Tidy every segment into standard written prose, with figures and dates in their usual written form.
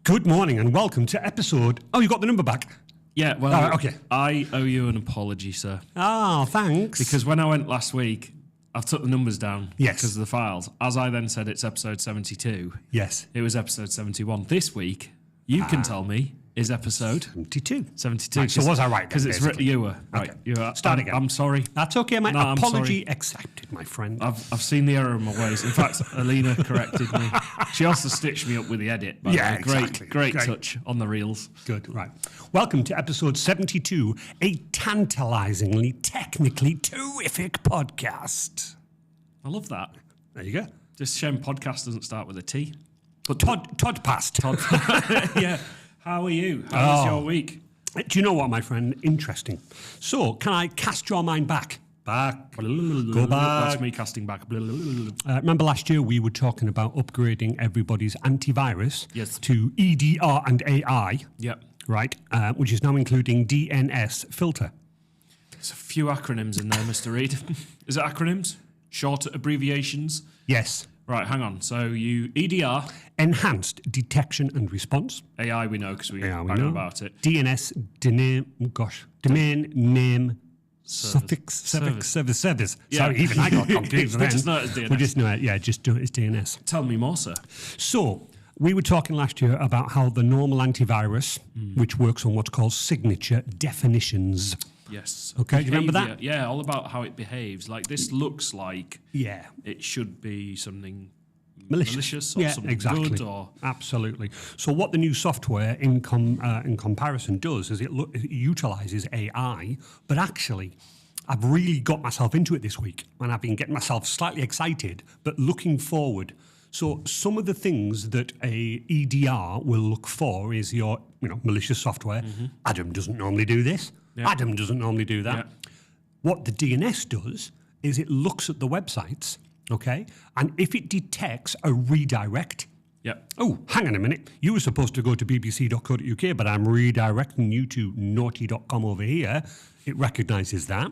Good morning and welcome to episode... Oh, you got the number back? Yeah, well, okay. I owe you an apology, sir. Ah, thanks. Because when I went last week, I took the numbers down Yes. because of the files. As I then said, it's episode 72. Yes. It was episode 71. This week, you can tell me, is episode 72. 72. Right, so was I right? Because it's written, you were. Right. Okay. You were. Start again. I'm sorry. That's okay, mate. No, I'm Apology sorry. accepted, my friend. I've seen the error in my ways. In fact, Alina corrected me. She also stitched me up with the edit. By the way. Exactly. Great touch on the reels. Good, right. Welcome to episode 72, a tantalisingly, technically terrific podcast. I love that. There you go. Just shame podcast doesn't start with a T. But Todd passed. Yeah. How are you? How was your week? Do you know what, my friend? Interesting. So, can I cast your mind back? Go back. That's me casting back. Remember last year we were talking about upgrading everybody's antivirus Yes. to EDR and AI, Yep. right? Which is now including DNS filter. There's a few acronyms in there, Mr. Reed. Is it acronyms? Short abbreviations? Yes. Right, hang on. So you EDR, Enhanced detection and response. AI we know because we Yeah, we bang know. about it. DNS, domain name, suffix, service. Yeah. Sorry, even I got confused We then. just know it as DNS. We just know it, yeah, just do it as DNS. Tell me more, sir. So, we were talking last year about how the normal antivirus, which works on what's called signature definitions. Yes. Okay, do you remember that? Yeah, all about how it behaves. Like this looks like Yeah. it should be something Malicious. or Yeah, something exactly. good or... Absolutely. So what the new software in comparison does is it utilizes AI, but actually I've really got myself into it this week and I've been getting myself slightly excited, but looking forward. So some of the things that a EDR will look for is your malicious software. Adam doesn't normally do this. Yeah. Adam doesn't normally do that. Yeah. What the DNS does is it looks at the websites, okay? And if it detects a redirect, Yep. oh, hang on a minute, you were supposed to go to bbc.co.uk, but I'm redirecting you to naughty.com over here. It recognises that,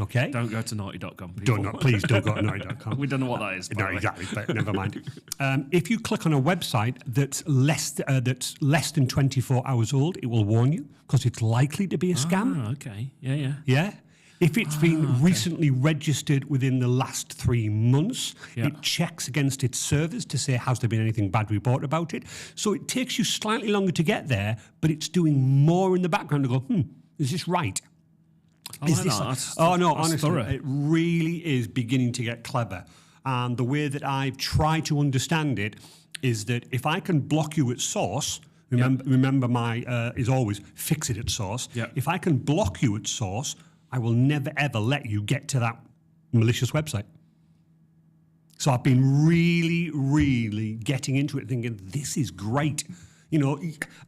okay? Don't go to naughty.com, people. Please don't go to naughty.com. We don't know what that is. by No, the way. exactly, but never mind. If you click on a website that's less than 24 hours old, it will warn you because it's likely to be a scam. Ah, okay. Yeah. Yeah. If it's been recently registered within the last 3 months, Yeah. it checks against its servers to say, has there been anything bad reported about it? So it takes you slightly longer to get there, but it's doing more in the background to go, is this right? I Is like this that. like- That's oh, no, that's honestly, thorough. it really is beginning to get clever. And the way that I've tried to understand it is that if I can block you at source, remember my is always fix it at source. Yeah. If I can block you at source, I will never ever let you get to that malicious website. So I've been really, really getting into it, thinking this is great.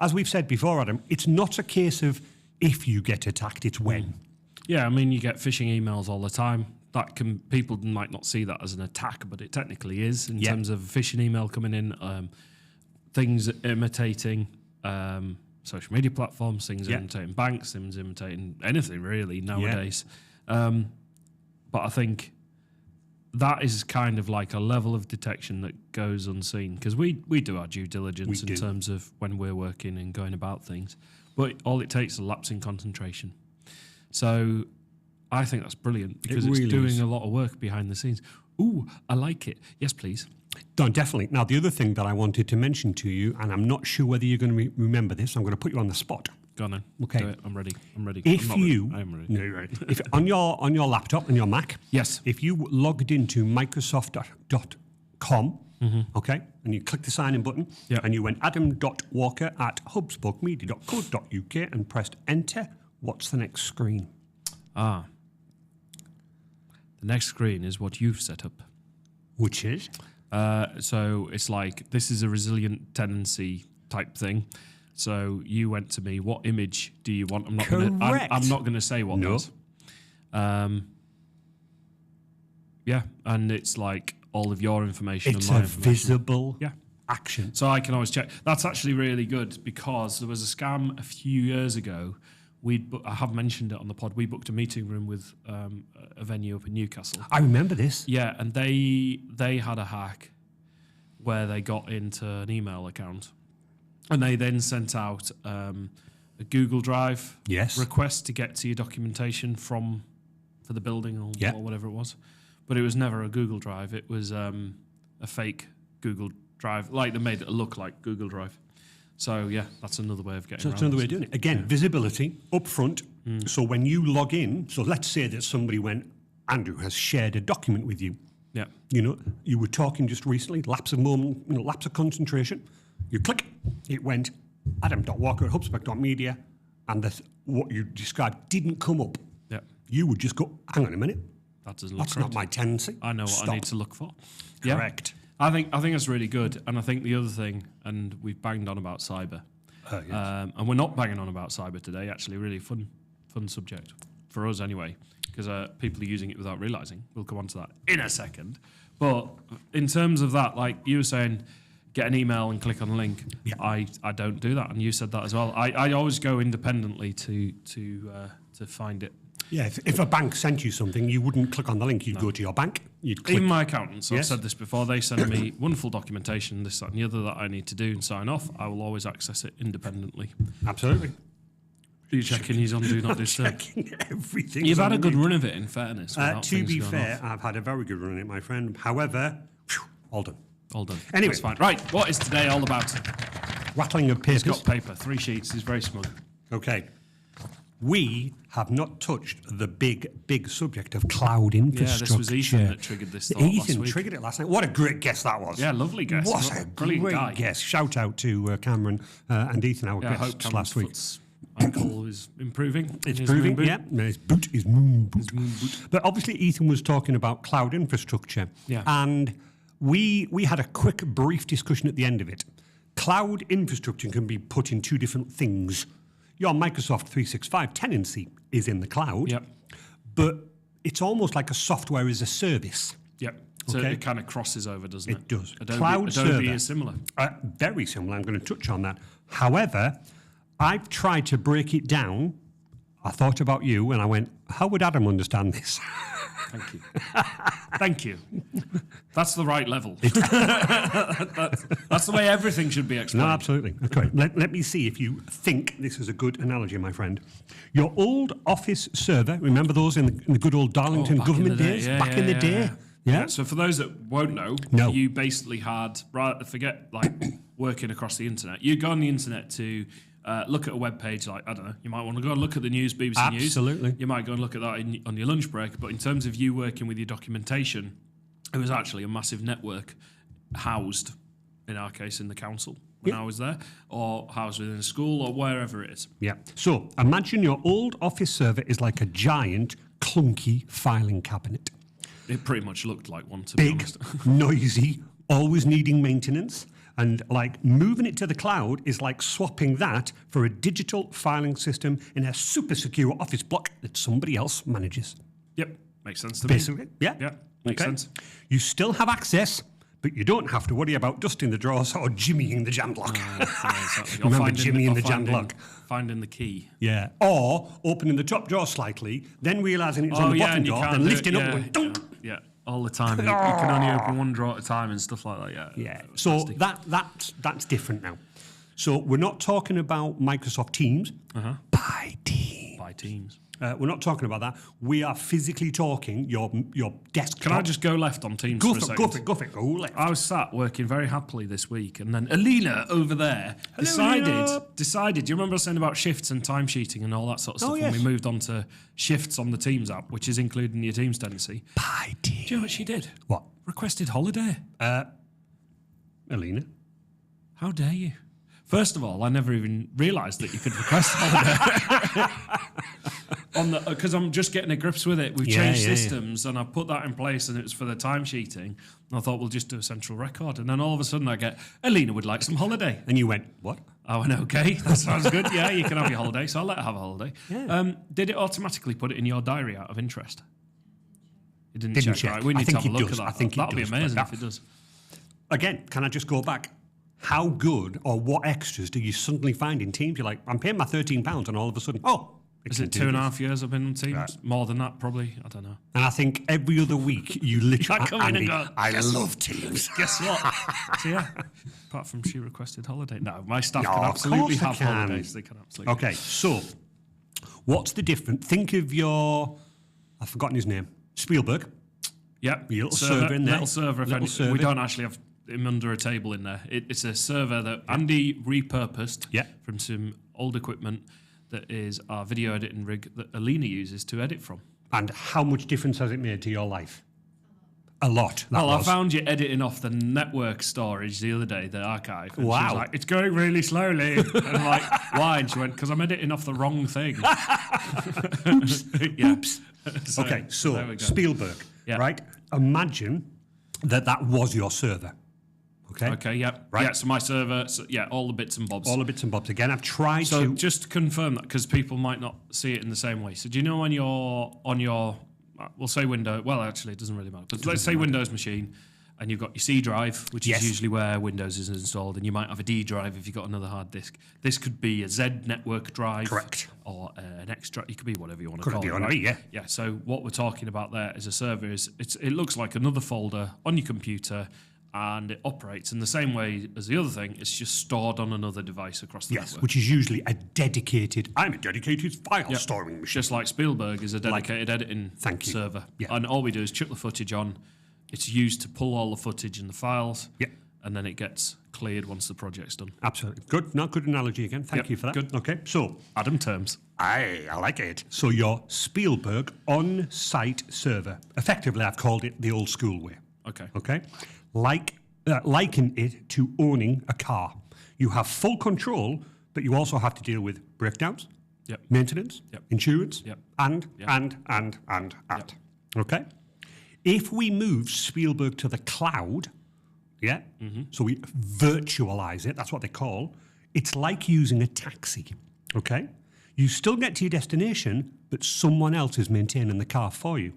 As we've said before, Adam, it's not a case of if you get attacked, it's when. Yeah, I mean, you get phishing emails all the time. People might not see that as an attack, but it technically is in terms of a phishing email coming in, things imitating social media platforms, things imitating banks, things imitating anything really nowadays. But I think that is kind of like a level of detection that goes unseen because we do our due diligence in terms of when we're working and going about things. But all it takes is a lapse in concentration. So I think that's brilliant because it's doing a lot of work behind the scenes. Ooh, I like it. Yes, please. No, definitely. Now, the other thing that I wanted to mention to you, and I'm not sure whether you're going to remember this, I'm going to put you on the spot. Go on then. Okay. Do it. I'm ready. If I'm not you, ready. I am ready. no, you're right. If on your laptop, on your Mac, Yes. if you logged into Microsoft.com, okay, and you click the sign in button, Yeah. and you went adam.walker@hubspokemedia.co.uk and pressed enter, what's the next screen? The next screen is what you've set up. Which is? So it's like, this is a resilient tenancy type thing. So you went to me, what image do you want? I'm not going to say what No. it is. Yeah, and it's like all of your information It's and my a information. visible Yeah. action. So I can always check. That's actually really good because there was a scam a few years ago. I have mentioned it on the pod. We booked a meeting room with a venue up in Newcastle. I remember this. Yeah, and they had a hack where they got into an email account And they then sent out a Google Drive Yes. request to get to your documentation for the building or whatever it was. But it was never a Google Drive. It was a fake Google Drive. Like, they made it look like Google Drive. So, yeah, that's another way of getting So around that's another way of this. doing it. Again, visibility up front. So when you log in, so let's say that somebody went, Andrew has shared a document with you. Yeah. You know, you were talking just recently, lapse of moment, lapse of concentration. You click, it went adam.walker@hubspoke.media, and what you described didn't come up. Yeah. You would just go, hang on a minute, That doesn't look that's correct. not my tendency. I know what Stop. I need to look for. Correct. I think that's really good. And I think the other thing, and we've banged on about cyber, Yes. and we're not banging on about cyber today. Actually, really fun subject for us anyway, because people are using it without realizing. We'll come on to that in a second. But in terms of that, like you were saying, get an email and click on the link. Yeah. I don't do that, and you said that as well. I always go independently to find it. Yeah, if a bank sent you something, you wouldn't click on the link. You'd go to your bank. You'd click. Even my accountants, Yes. I've said this before, they send me wonderful documentation, this, that, and the other that I need to do and sign off. I will always access it independently. Absolutely. Are you checking he's on Do Not Disturb? Checking everything. You've had a good run of it, in fairness. without To things be going fair, off. I've had a very good run in it, my friend. However, all done. All done. Anyway. That's fine. Right, what is today all about? Rattling of papers. He's got paper, 3 sheets, he's very smug. Okay. We have not touched the big subject of cloud infrastructure. Yeah, this was Ethan that triggered this thought last Ethan week. triggered it last night. What a great guest that was. Yeah, lovely guest. What a Brilliant great guy. guest. Shout out to Cameron and Ethan, our Yeah, I hope guests Cameron's last week. foot's ankle is improving. It's His proving, moon boot. yeah. No, his boot is moon boot. But obviously, Ethan was talking about cloud infrastructure. Yeah. And we had a quick, brief discussion at the end of it. Cloud infrastructure can be put in two different things. Your Microsoft 365 tenancy is in the cloud, Yep. but it's almost like a software as a service. Yep. So Okay. it kind of crosses over, doesn't it? It does. Adobe, Cloud Adobe server. is similar. Very similar. I'm going to touch on that. However, I've tried to break it down. I thought about you and I went, how would Adam understand this? Thank you. Thank you. That's the right level. That's the way everything should be No, explained. absolutely. Okay. Let me see if you think this is a good analogy, my friend. Your old office server, remember those in the good old Darlington Back in government the day, days? yeah, Back in the day? Yeah. So for those that won't know, No. you basically had, forget like working across the internet. You go on the internet to look at a web page, like, I don't know, you might want to go and look at the news, BBC News. Absolutely. You might go and look at that on your lunch break. But in terms of you working with your documentation, it was actually a massive network housed, in our case, in the council when I was there, or housed within a school or wherever it is. Yeah. So imagine your old office server is like a giant, clunky filing cabinet. It pretty much looked like one, to be Big, honest. noisy, always needing maintenance. And like moving it to the cloud is like swapping that for a digital filing system in a super secure office block that somebody else manages. Yep, makes sense to me. Basically, yeah. Yeah, makes sense. You still have access, but you don't have to worry about dusting the drawers or jimmying the jammed lock. Exactly. Or Remember finding Jimmy or and the jammed finding- lock? Finding the key. Yeah. Or opening the top drawer slightly, then realising it's on the bottom and you drawer, can't then do lifting it, up yeah, and going, dunk. yeah, all the time. You can only open one drawer at a time and stuff like that. Yeah. Yeah. So that's different now. So we're not talking about Microsoft Teams by Teams. By teams. We're not talking about that. We are physically talking your desktop. Can I just go left on Teams go for a for second? it? Go for it. Go left. I was sat working very happily this week, and then Alina over there Alina. decided. Do you remember I was saying about shifts and timesheeting and all that sort of stuff? yes. When we moved on to shifts on the Teams app, which is included in your Teams tenancy. By Teams. Do you know what she did? What? Requested holiday. Alina? How dare you? First of all, I never even realised that you could request holiday. Because I'm just getting to grips with it. We've changed systems, and I put that in place, and it was for the timesheeting. And I thought we'll just do a central record, and then all of a sudden I get Alina would like some holiday. And you went, what? I went, okay, that sounds good. Yeah, you can have your holiday. So I'll let her have a holiday. Yeah. Did it automatically put it in your diary out of interest? It didn't, Didn't check. check. Right? We I need to think have a it look does. at that. I think it That'll be does, amazing but if it does. Again, can I just go back? How good or what extras do you suddenly find in Teams? You're like, I'm paying my £13 and all of a sudden, Is it 2.5 years I've been on Teams? Right. More than that, probably. I don't know. And I think every other week you literally come in and go, I love Teams. Guess what? So yeah, apart from she requested holiday. No, my staff can absolutely have holidays. They can absolutely. Okay, so what's the difference? Think of I've forgotten his name. Spielberg. Yeah. Your little server in there. Little server. Server. We don't actually have him under a table in there. It's a server that Andy repurposed from some old equipment that is our video editing rig that Alina uses to edit from. And how much difference has it made to your life? A lot. I found you editing off the network storage the other day, the archive. And wow. She was like, it's going really slowly. And I'm like, why? And she went, because I'm editing off the wrong thing. Oops. Oops. Okay, so Spielberg, right? Imagine that was your server. Okay, yeah. Right. Yeah, so my server, all the bits and bobs. All the bits and bobs. Again, I've tried to... So just to confirm that, because people might not see it in the same way. So do you know when you're on your, we'll say Windows, well, actually, it doesn't really matter. But let's say Windows machine, and you've got your C drive, which is usually where Windows is installed, and you might have a D drive if you've got another hard disk. This could be a Z network drive. Correct. Or an X drive. It could be whatever you want to call it. Right? Yeah. Yeah, so what we're talking about there as a server is, it looks like another folder on your computer, and it operates in the same way as the other thing. It's just stored on another device across the network. Which is usually I'm a dedicated file storing machine. Just like Spielberg is a dedicated editing server. Yeah. And all we do is chuck the footage on. It's used to pull all the footage and the files. Yeah. And then it gets cleared once the project's done. Absolutely. Good. Not good analogy again. Thank you for that. Good. Okay. So, Adam terms. I like it. So your Spielberg on-site server. Effectively, I've called it the old school way. Okay. Liken it to owning a car. You have full control, but you also have to deal with breakdowns, maintenance, insurance, and. Okay? If we move Spielberg to the cloud, so we virtualize it, that's what they call, it's like using a taxi, okay? You still get to your destination, but someone else is maintaining the car for you.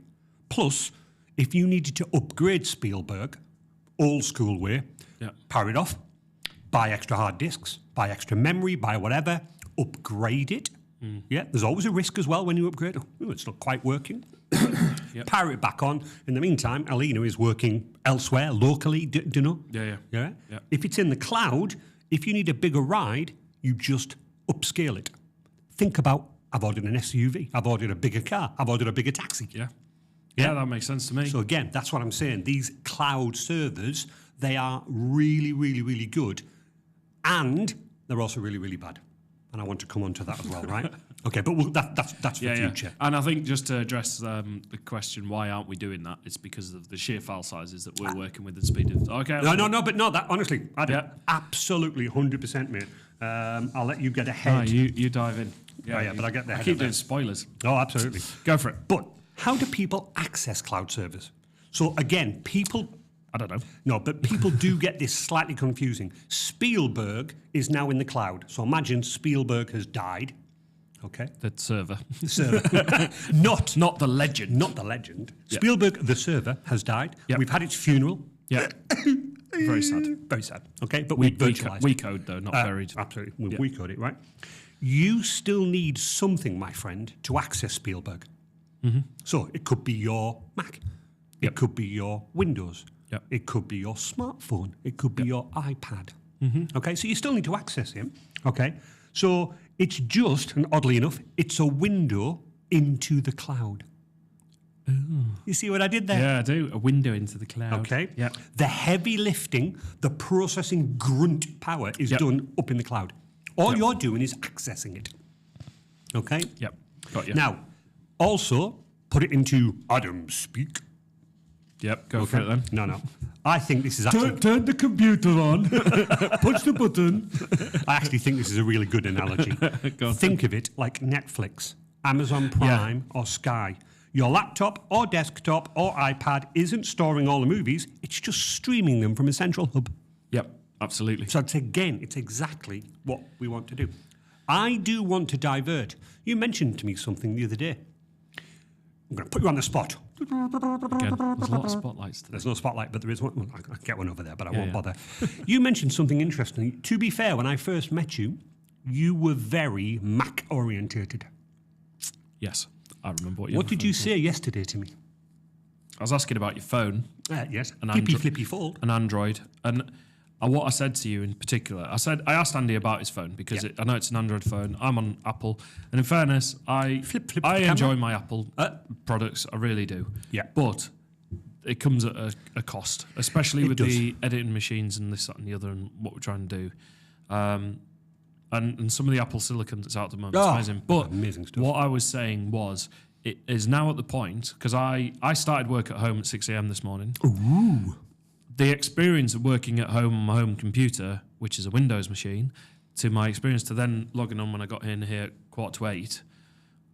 Plus, if you needed to upgrade Spielberg, old school way, power it off, buy extra hard disks, buy extra memory, buy whatever, upgrade it. Yeah, there's always a risk as well when you upgrade. Oh, it's not quite working. Power it back on. In the meantime, Alina is working elsewhere, locally, do you know? Yeah. If it's in the cloud, if you need a bigger ride, you just upscale it. Think about, I've ordered an SUV, I've ordered a bigger car, I've ordered a bigger taxi. Yeah, that makes sense to me. So again, that's what I'm saying. These cloud servers, they are really, really, really good. And they're also really, really bad. And I want to come on to that as well, right? Okay, but that's for future. And I think just to address the question, why aren't we doing that? It's because of the sheer file sizes that we're working with, the speed of... Okay. No, that honestly, absolutely 100%, mate. I'll let you get ahead. You dive in. But I get there. I keep doing spoilers. Oh, absolutely. Go for it. But how do people access cloud servers? So again, people... I don't know. No, but people do get this slightly confusing. Spielberg is now in the cloud. So imagine Spielberg has died. Okay. The server. Not the legend. Not the legend. Spielberg, the server, has died. We've had its funeral. Yeah. Very sad. Very sad. Okay, but we virtualized we code, though, not buried. Absolutely. We code it, right? You still need something, my friend, to access Spielberg. So it could be your Mac. It could be your Windows. It could be your smartphone. It could be your iPad. Okay, so you still need to access him. Okay, so it's just, and oddly enough, it's a window into the cloud. Ooh. You see what I did there? Yeah, I do. A window into the cloud. Okay. Yeah. The heavy lifting, the processing grunt power is done up in the cloud. All you're doing is accessing it. Okay? Yep. Got you. Now, also, put it into Adam speak. Yep, go for it then. No. I think this is actually... Turn the computer on. Push the button. I actually think this is a really good analogy. Think of it like Netflix, Amazon Prime, or Sky. Your laptop or desktop or iPad isn't storing all the movies, it's just streaming them from a central hub. Yep, absolutely. So it's exactly what we want to do. I do want to divert. You mentioned to me something the other day. I'm going to put you on the spot. Again, there's a lot of spotlights today. There's no spotlight, but there is one. Well, I'll get one over there, but I won't bother. You mentioned something interesting. To be fair, when I first met you, you were very Mac-orientated. Yes, I remember what you. What did you say yesterday to me? I was asking about your phone. Yes, An flippy fold. An Android, and what I said to you in particular, I asked Andy about his phone because I know it's an Android phone. I'm on Apple, and in fairness, I enjoy my Apple products. I really do. Yeah, but it comes at a cost, especially with does. the editing machines and this, that, and the other, and what we're trying to do. And some of the Apple silicon that's out at the moment is amazing. But amazing stuff. what I was saying was, it is now at the point, because I started work at home at 6 a.m. this morning. Ooh. The experience of working at home on my home computer, which is a Windows machine, to my experience to then logging on when I got in here at 7:45,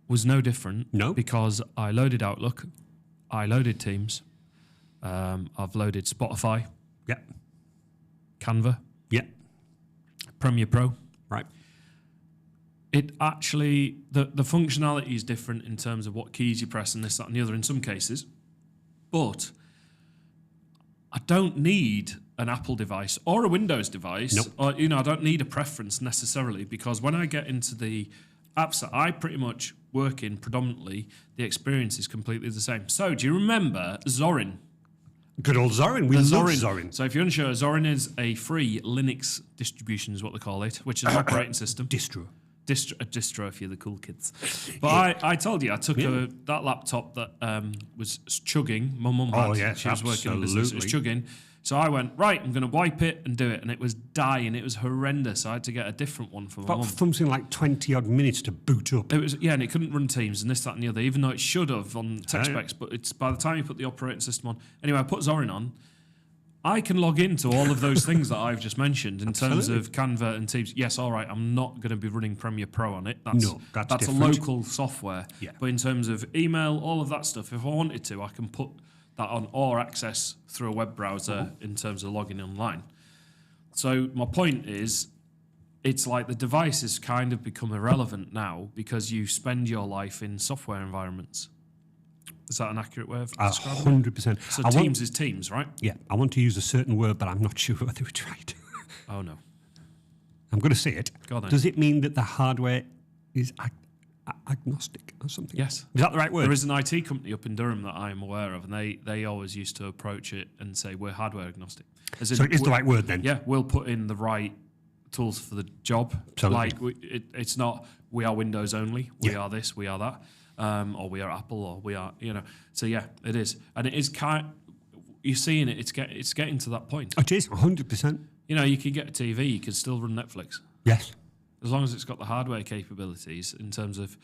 was no different. No. Because I loaded Outlook, I loaded Teams, I've loaded Spotify, Yeah. Canva, Yeah. Premiere Pro. Right. It actually, the functionality is different in terms of what keys you press and this, that, and the other in some cases. But I don't need an Apple device or a Windows device. Nope. Or, I don't need a preference necessarily, because when I get into the apps that I pretty much work in predominantly, the experience is completely the same. So do you remember Zorin? Good old Zorin. We love Zorin. So if you're unsure, Zorin is a free Linux distribution is what they call it, which is an operating system. Distro. A distro if you're the cool kids. But I told you, I took that laptop that was chugging. My mum had. Yes, she was working in business. It was chugging. So I went, right, I'm going to wipe it and do it. And it was dying. It was horrendous. I had to get a different one for my mum. About something like 20-odd minutes to boot up. It was, and it couldn't run Teams and this, that, and the other, even though it should have on tech specs. But it's by the time you put the operating system on. Anyway, I put Zorin on. I can log into all of those things that I've just mentioned in terms of Canva and Teams. Yes, all right, I'm not going to be running Premiere Pro on it. That's a different. local software. Yeah. But in terms of email, all of that stuff, if I wanted to, I can put that on or access through a web browser in terms of logging online. So my point is, it's like the device has kind of become irrelevant now because you spend your life in software environments. Is that an accurate way of describing it? 100%. So Teams is Teams, right? Yeah, I want to use a certain word, but I'm not sure whether it's right. Oh, no. I'm going to say it. Go on then. Does it mean that the hardware is agnostic or something? Yes. Is that the right word? There is an IT company up in Durham that I am aware of, and they always used to approach it and say, we're hardware agnostic. As in, So it is the right word then? Yeah, we'll put in the right tools for the job. Absolutely. Like, it's not, we are Windows only, we are this, we are that. Or we are Apple, or we are, So yeah, it is, and it is you're seeing it. It's getting to that point. It is 100%. You can get a TV, you can still run Netflix Yes. as long as it's got the hardware capabilities. In terms of,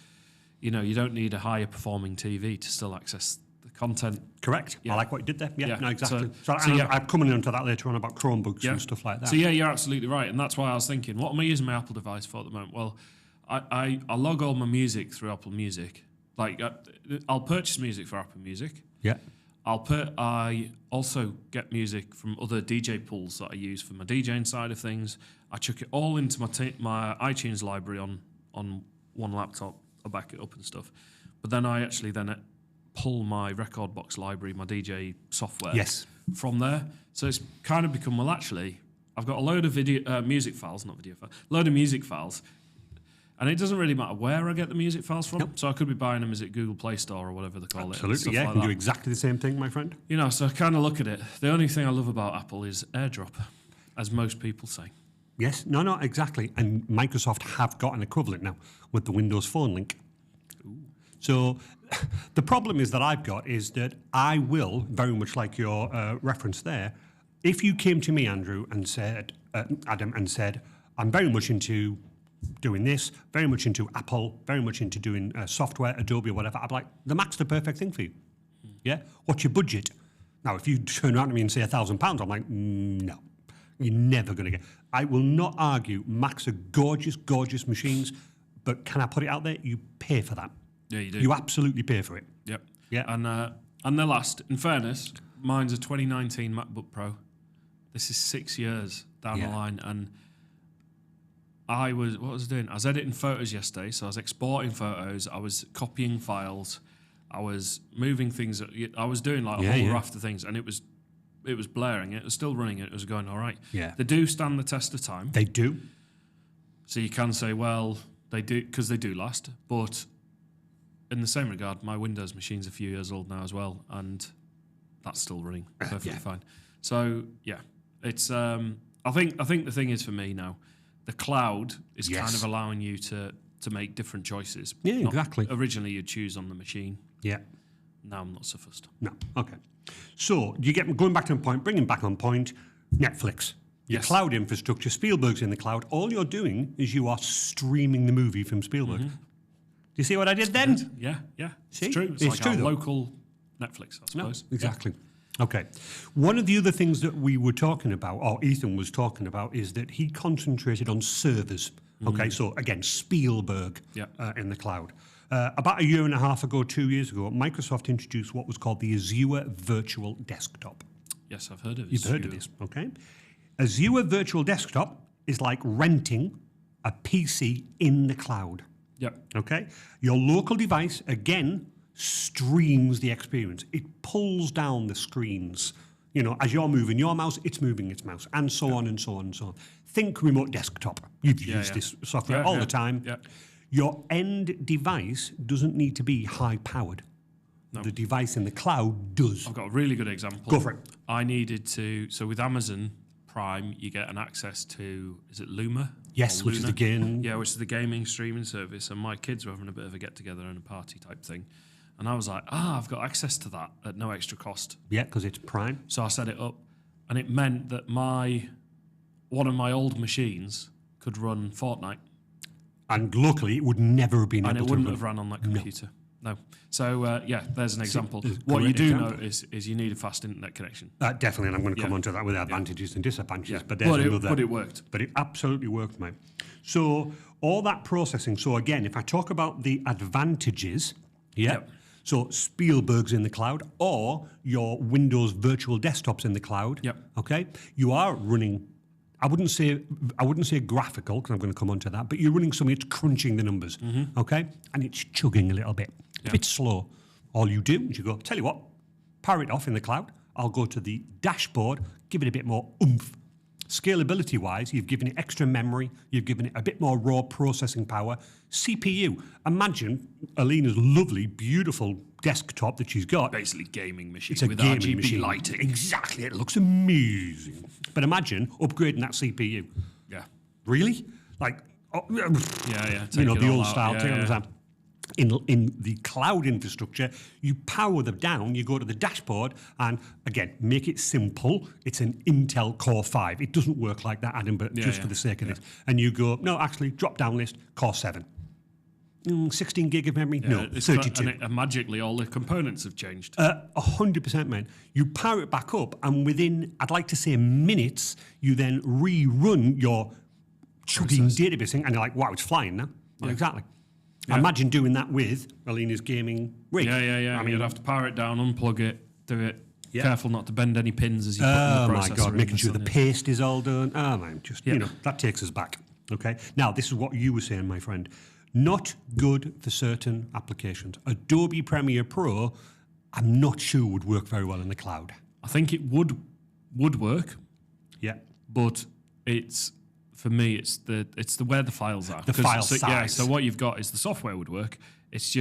you don't need a higher performing TV to still access the content. Correct. Yeah. I like what you did there. Yeah, Yeah. no, exactly. So I'm coming into that later on about Chromebooks and stuff like that. So yeah, you're absolutely right, and that's why I was thinking, what am I using my Apple device for at the moment? Well, I log all my music through Apple Music. Like, I'll purchase music for Apple Music. Yeah. I also get music from other DJ pools that I use for my DJing side of things. I chuck it all into my iTunes library on one laptop. I back it up and stuff. But then I actually pull my record box library, my DJ software, from there. So it's kind of become, well, actually, I've got a load of music files, load of music files. And it doesn't really matter where I get the music files from. Nope. So I could be buying them at Google Play Store or whatever they call it. Absolutely, yeah. You can do exactly the same thing, my friend. So I kind of look at it. The only thing I love about Apple is AirDrop, as most people say. Yes, no, exactly. And Microsoft have got an equivalent now with the Windows Phone link. Ooh. So the problem is that I've got is that I will, very much like your reference there, if you came to me, Andrew, and said, Adam, and said, I'm very much into doing this, very much into Apple, very much into doing software, Adobe or whatever, I'm like, the Mac's the perfect thing for you. Yeah? What's your budget? Now, if you turn around to me and say £1,000, I'm like, no, you're never going to get. I will not argue Macs are gorgeous, gorgeous machines, but can I put it out there? You pay for that. Yeah, you do. You absolutely pay for it. Yep. Yeah. And the last, in fairness, mine's a 2019 MacBook Pro. This is 6 years down the line, and what was I doing? I was editing photos yesterday, so I was exporting photos, I was copying files, I was moving things, I was doing like a whole raft of things, and it was blaring, it was still running, it was going all right. Yeah. They do stand the test of time. They do. So you can say, well, they do, because they do last, but in the same regard, my Windows machine's a few years old now as well, and that's still running perfectly fine. So yeah, it's. I think the thing is for me now, the cloud is kind of allowing you to make different choices. Yeah, exactly. Originally, you'd choose on the machine. Yeah. Now I'm not so fussed. No. Okay. So you get going back to the point, bringing back on point. Netflix. Your cloud infrastructure, Spielberg's in the cloud. All you're doing is you are streaming the movie from Spielberg. Do you see what I did then? Yeah. See? It's true. It's like true, our though. local Netflix, I suppose. Exactly. Okay. One of the other things that we were talking about, or Ethan was talking about, is that he concentrated on servers. Okay, so again, Spielberg in the cloud. About a year and a half ago, 2 years ago, Microsoft introduced what was called the Azure Virtual Desktop. Yes, I've heard of it. You've heard of this, okay? Azure Virtual Desktop is like renting a PC in the cloud. Yep. Okay? Your local device, again, streams the experience. It pulls down the screens. You know, as you're moving your mouse, it's moving its mouse, and so on and so on and so on. Think remote desktop. You've used this software all the time. Yeah. Your end device doesn't need to be high-powered. No. The device in the cloud does. I've got a really good example. Go for it. I needed to... So with Amazon Prime, you get an access to... Is it Luma? Yes, which is the game. Yeah, which is the gaming streaming service. And my kids were having a bit of a get-together and a party type thing. And I was like, I've got access to that at no extra cost. Yeah, because it's Prime. So I set it up. And it meant that one of my old machines could run Fortnite. And luckily, it would never have been able to And it wouldn't have run on that computer. No. So, there's an example. There's What you great do example. notice is you need a fast internet connection. Definitely, and I'm going to come on to that with advantages and disadvantages. But there's another. But it worked. But it absolutely worked, mate. So all that processing. So again, if I talk about the advantages, so Spielberg's in the cloud, or your Windows virtual desktops in the cloud. Yep. Okay, you are running. I wouldn't say graphical, because I'm going to come on to that, but you're running something that's crunching the numbers, okay? And it's chugging a little bit. It's a bit slow. All you do is you go, tell you what, power it off in the cloud. I'll go to the dashboard, give it a bit more oomph. Scalability-wise, you've given it extra memory, you've given it a bit more raw processing power. CPU, imagine Alina's lovely, beautiful desktop that she's got. Basically gaming machine It's a with gaming RGB machine. lighting. Exactly, it looks amazing. But imagine upgrading that CPU. Yeah. Really? Like, Yeah. you know, Take the it all old out. style. Yeah, take it yeah. all down. In the cloud infrastructure, you power them down, you go to the dashboard, and again, make it simple. It's an Intel Core 5. It doesn't work like that, Adam, but just for the sake of this. And you go, no, actually, drop down list, Core 7. 16 gig of memory? No, It's 32. and magically, all the components have changed. 100%, man. You power it back up, and within, I'd like to say minutes, you then rerun your chugging database thing, and you're like, wow, it's flying now. Well, exactly. Yeah. Imagine doing that with Alina's gaming rig. Yeah. I mean, You'd have to power it down, unplug it, do it. Yeah. Careful not to bend any pins as you put in the oh processor. my God, in making the sure the sun, paste is all done. Oh man, just, Yeah. you know, that takes us back. Okay. Now, this is what you were saying, my friend. Not good for certain applications. Adobe Premiere Pro, I'm not sure would work very well in the cloud. I think it would work, Yeah. but it's for me it's the where the files are. The file so, size. Yeah, so what you've got is the software would work. It's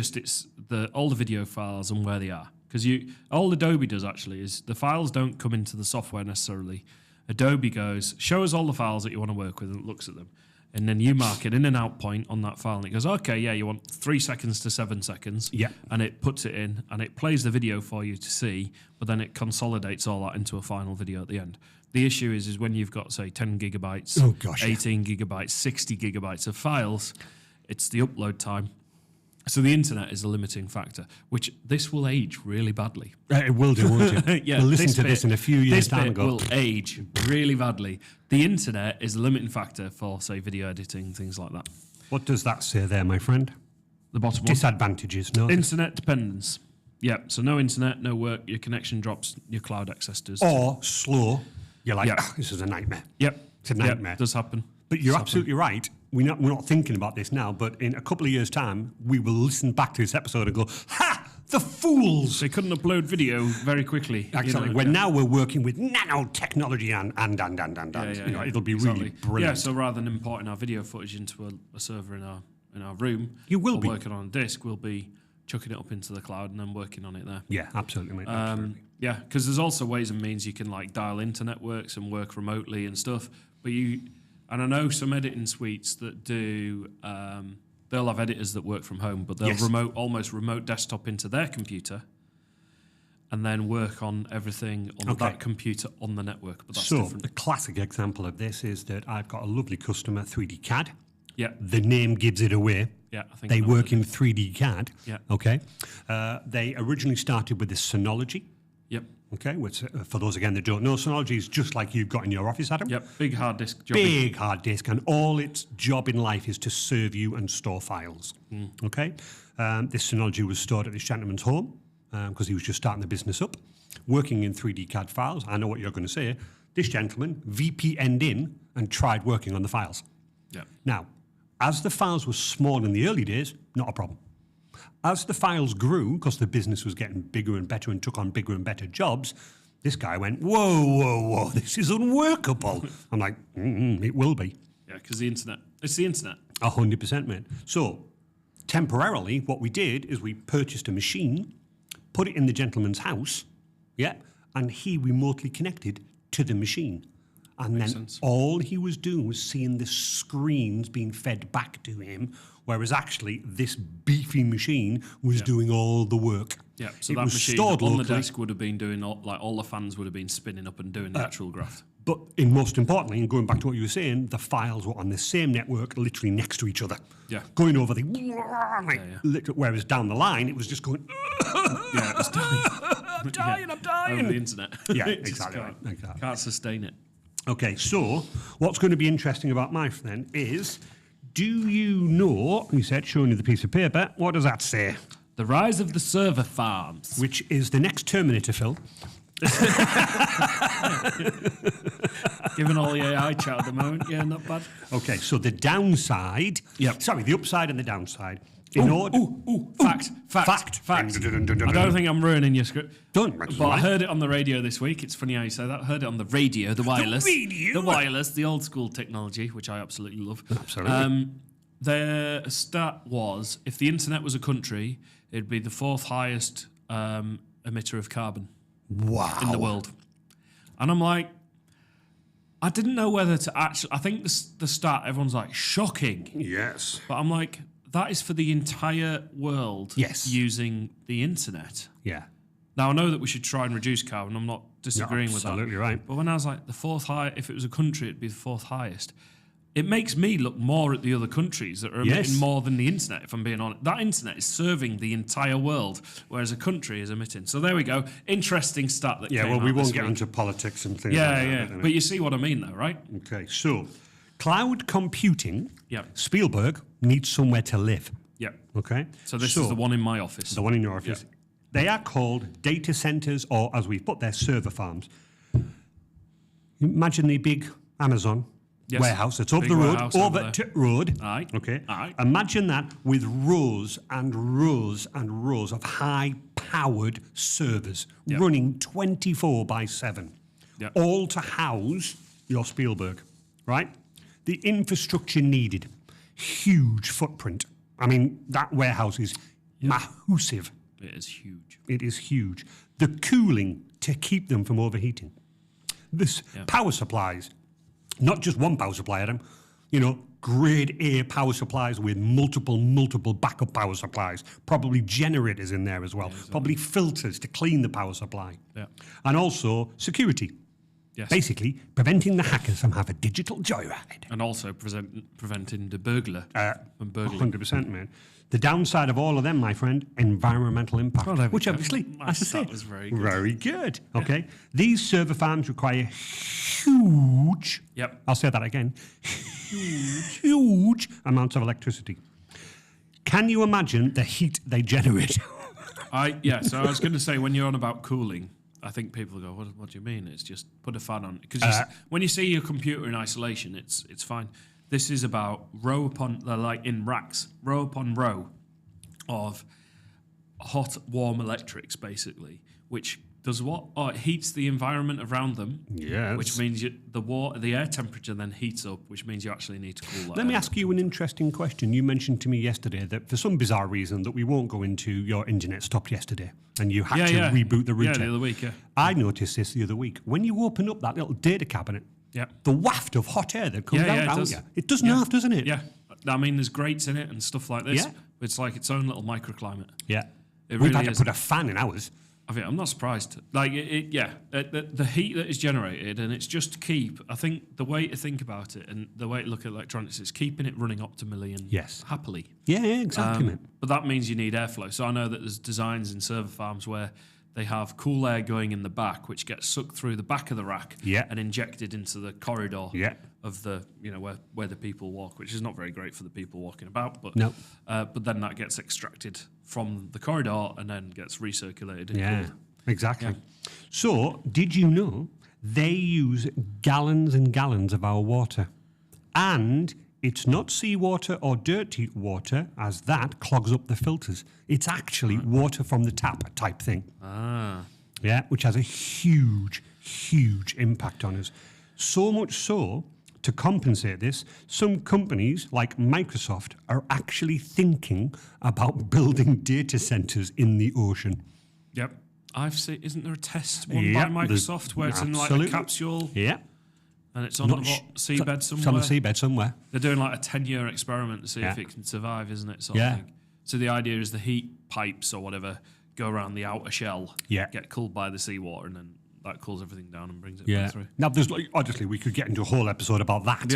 all the video files and where they are. Because all Adobe does actually is the files don't come into the software necessarily. Adobe goes, show us all the files that you want to work with, and it looks at them. And then you mark an in and out point on that file, and it goes, okay, yeah, you want 3 seconds to 7 seconds. Yeah. And it puts it in, and it plays the video for you to see, but then it consolidates all that into a final video at the end. The issue is when you've got, say, 10 gigabytes, 18 gigabytes, 60 gigabytes of files, it's the upload time. So the internet is a limiting factor, which this will age really badly. It will do, won't it? Yeah, we'll listen to this in a few years' time This and bit go, will age really badly. The internet is a limiting factor for, say, video editing, things like that. what does that say there, my friend? The bottom one. Disadvantages, no? Internet dependence. Yeah, so no internet, no work, your connection drops, your cloud access does. Or slow. You're like, Yeah. this is a nightmare. Yep. It's a nightmare. Yep, does happen. But you're Does absolutely right. We're not thinking about this now, but in a couple of years' time, we will listen back to this episode and go, ha! The fools! They couldn't upload video very quickly. Exactly. When now we're working with nanotechnology and you know, it'll be really brilliant. Yeah, so rather than importing our video footage into a server in our room, You will or be. working on a disk, we'll be chucking it up into the cloud and then working on it there. Yeah, absolutely, mate. Absolutely. Yeah, because there's also ways and means you can like dial into networks and work remotely and stuff. But and I know some editing suites that do. They'll have editors that work from home, but they'll almost remote desktop into their computer, and then work on everything on that computer on the network. But that's different. The classic example of this is that I've got a lovely customer, 3D CAD. Yeah. The name gives it away. Yeah, I think they work in 3D CAD. Yeah. Okay. They originally started with this Synology. Yep. Okay, which for those again that don't know, Synology is just like you've got in your office, Adam. Yep, big hard disk job. Big hard disk, and all its job in life is to serve you and store files. Okay, this Synology was stored at this gentleman's home because he was just starting the business up, working in 3D CAD files. I know what you're going to say. This gentleman VPN'd in and tried working on the files. Yeah. Now, as the files were small in the early days, not a problem. As the files grew, because the business was getting bigger and better and took on bigger and better jobs, this guy went, whoa, this is unworkable. I'm like, it will be. Yeah, because the internet. It's the internet. 100%, man. So, temporarily, what we did is we purchased a machine, put it in the gentleman's house, and he remotely connected to the machine. And Makes then sense. all he was doing was seeing the screens being fed back to him, whereas actually this beefy machine was doing all the work. Yeah, so it that was machine stored on locally, the desk would have been doing all the fans would have been spinning up and doing the actual graft. but most importantly, and going back to what you were saying, the files were on the same network, literally next to each other. Yeah. Going over the, whereas down the line, it was just going, Yeah, it was dying. I'm dying. Over the internet. Yeah, It just exactly right, exactly. Can't sustain it. Okay, so what's going to be interesting about Mife then is, do you know, he said, showing you the piece of paper, what does that say? The rise of the server farms. Which is the next Terminator film. Given all the AI chat at the moment, yeah, not bad. Okay, so the downside, the upside and the downside. Fact. I don't think I'm ruining your script. Don't. But I heard it on the radio this week. It's funny how you say that. I heard it on the radio, the wireless. The wireless, the old school technology, which I absolutely love. Absolutely. Their stat was, if the internet was a country, it'd be the fourth highest emitter of carbon in the world. And I'm like, I didn't know whether to actually... I think the stat, everyone's like, shocking. Yes. But I'm like, that is for the entire world using the internet. Yeah. Now, I know that we should try and reduce carbon. I'm not disagreeing with that. Absolutely right. But when I was like, the fourth high, if it was a country, it'd be the fourth highest. It makes me look more at the other countries that are emitting more than the internet, if I'm being honest. That internet is serving the entire world, whereas a country is emitting. So there we go. Interesting stat that came out we won't this get week. into politics and things like that. Yeah. But you see what I mean, though, right? Okay, so cloud computing, Yep. Spielberg needs somewhere to live. Yep. Okay? So this is the one in my office. The one in your office. Yep. They are called data centers, or as we've put there, server farms. Imagine the big Amazon warehouse that's over Big the road, warehouse over to road. Aye. Okay. Aye. Imagine that with rows and rows and rows of high-powered servers running 24/7, all to house your Spielberg, right? The infrastructure needed, huge footprint. I mean, that warehouse is massive. It is huge. It is huge. The cooling to keep them from overheating. This power supplies, not just one power supply, Adam, grade A power supplies with multiple backup power supplies, probably generators in there as well, probably filters to clean the power supply. Yeah. And also security. Yes. Basically, preventing the hackers from having a digital joyride. And also preventing the burglar from burgling. 100%, man. The downside of all of them, my friend, environmental impact, Oh, there we which go. obviously, as I say, That was very good. very good. Okay, these server farms require huge. Yep. I'll say that again. Huge amounts of electricity. Can you imagine the heat they generate? So I was going to say, when you're on about cooling, I think people go, what do you mean? It's just put a fan on. Because when you see your computer in isolation, it's fine. This is about they're like in racks, row upon row of hot, warm electrics, basically, which does what? Oh, it heats the environment around them. Yes. Which means the air temperature then heats up, which means you actually need to cool that. Let me ask you an interesting question. You mentioned to me yesterday that for some bizarre reason that we won't go into, your internet stopped yesterday and you had to reboot the router. Yeah, the other week, yeah. I noticed this the other week. When you open up that little data cabinet, the waft of hot air that comes out you. It does naff, doesn't it? Yeah. I mean, there's grates in it and stuff like this. Yeah. It's like its own little microclimate. Yeah. It We've really had to put a fan in ours. I think I'm not surprised. Like, the heat that is generated, and it's just to keep. I think the way to think about it and the way to look at electronics is keeping it running optimally and happily. Yeah, exactly, mate. But that means you need airflow. So I know that there's designs in server farms where they have cool air going in the back, which gets sucked through the back of the rack and injected into the corridor of the, where the people walk, which is not very great for the people walking about. But but then that gets extracted from the corridor and then gets recirculated. Yeah, exactly. So, did you know they use gallons and gallons of our water? And it's not seawater or dirty water, as that clogs up the filters. It's actually water from the tap type thing. Yeah, which has a huge, huge impact on us. So much so, to compensate this, some companies like Microsoft are actually thinking about building data centers in the ocean. Yep. I've seen, isn't there a test one by Microsoft where it's in like a capsule? Yeah. And it's on the seabed somewhere? It's on the seabed somewhere. They're doing like a 10-year experiment to see if it can survive, isn't it? Sort of thing. So the idea is the heat pipes or whatever go around the outer shell, get cooled by the seawater, and then that cools everything down and brings it back through. Now, there's obviously we could get into a whole episode about that.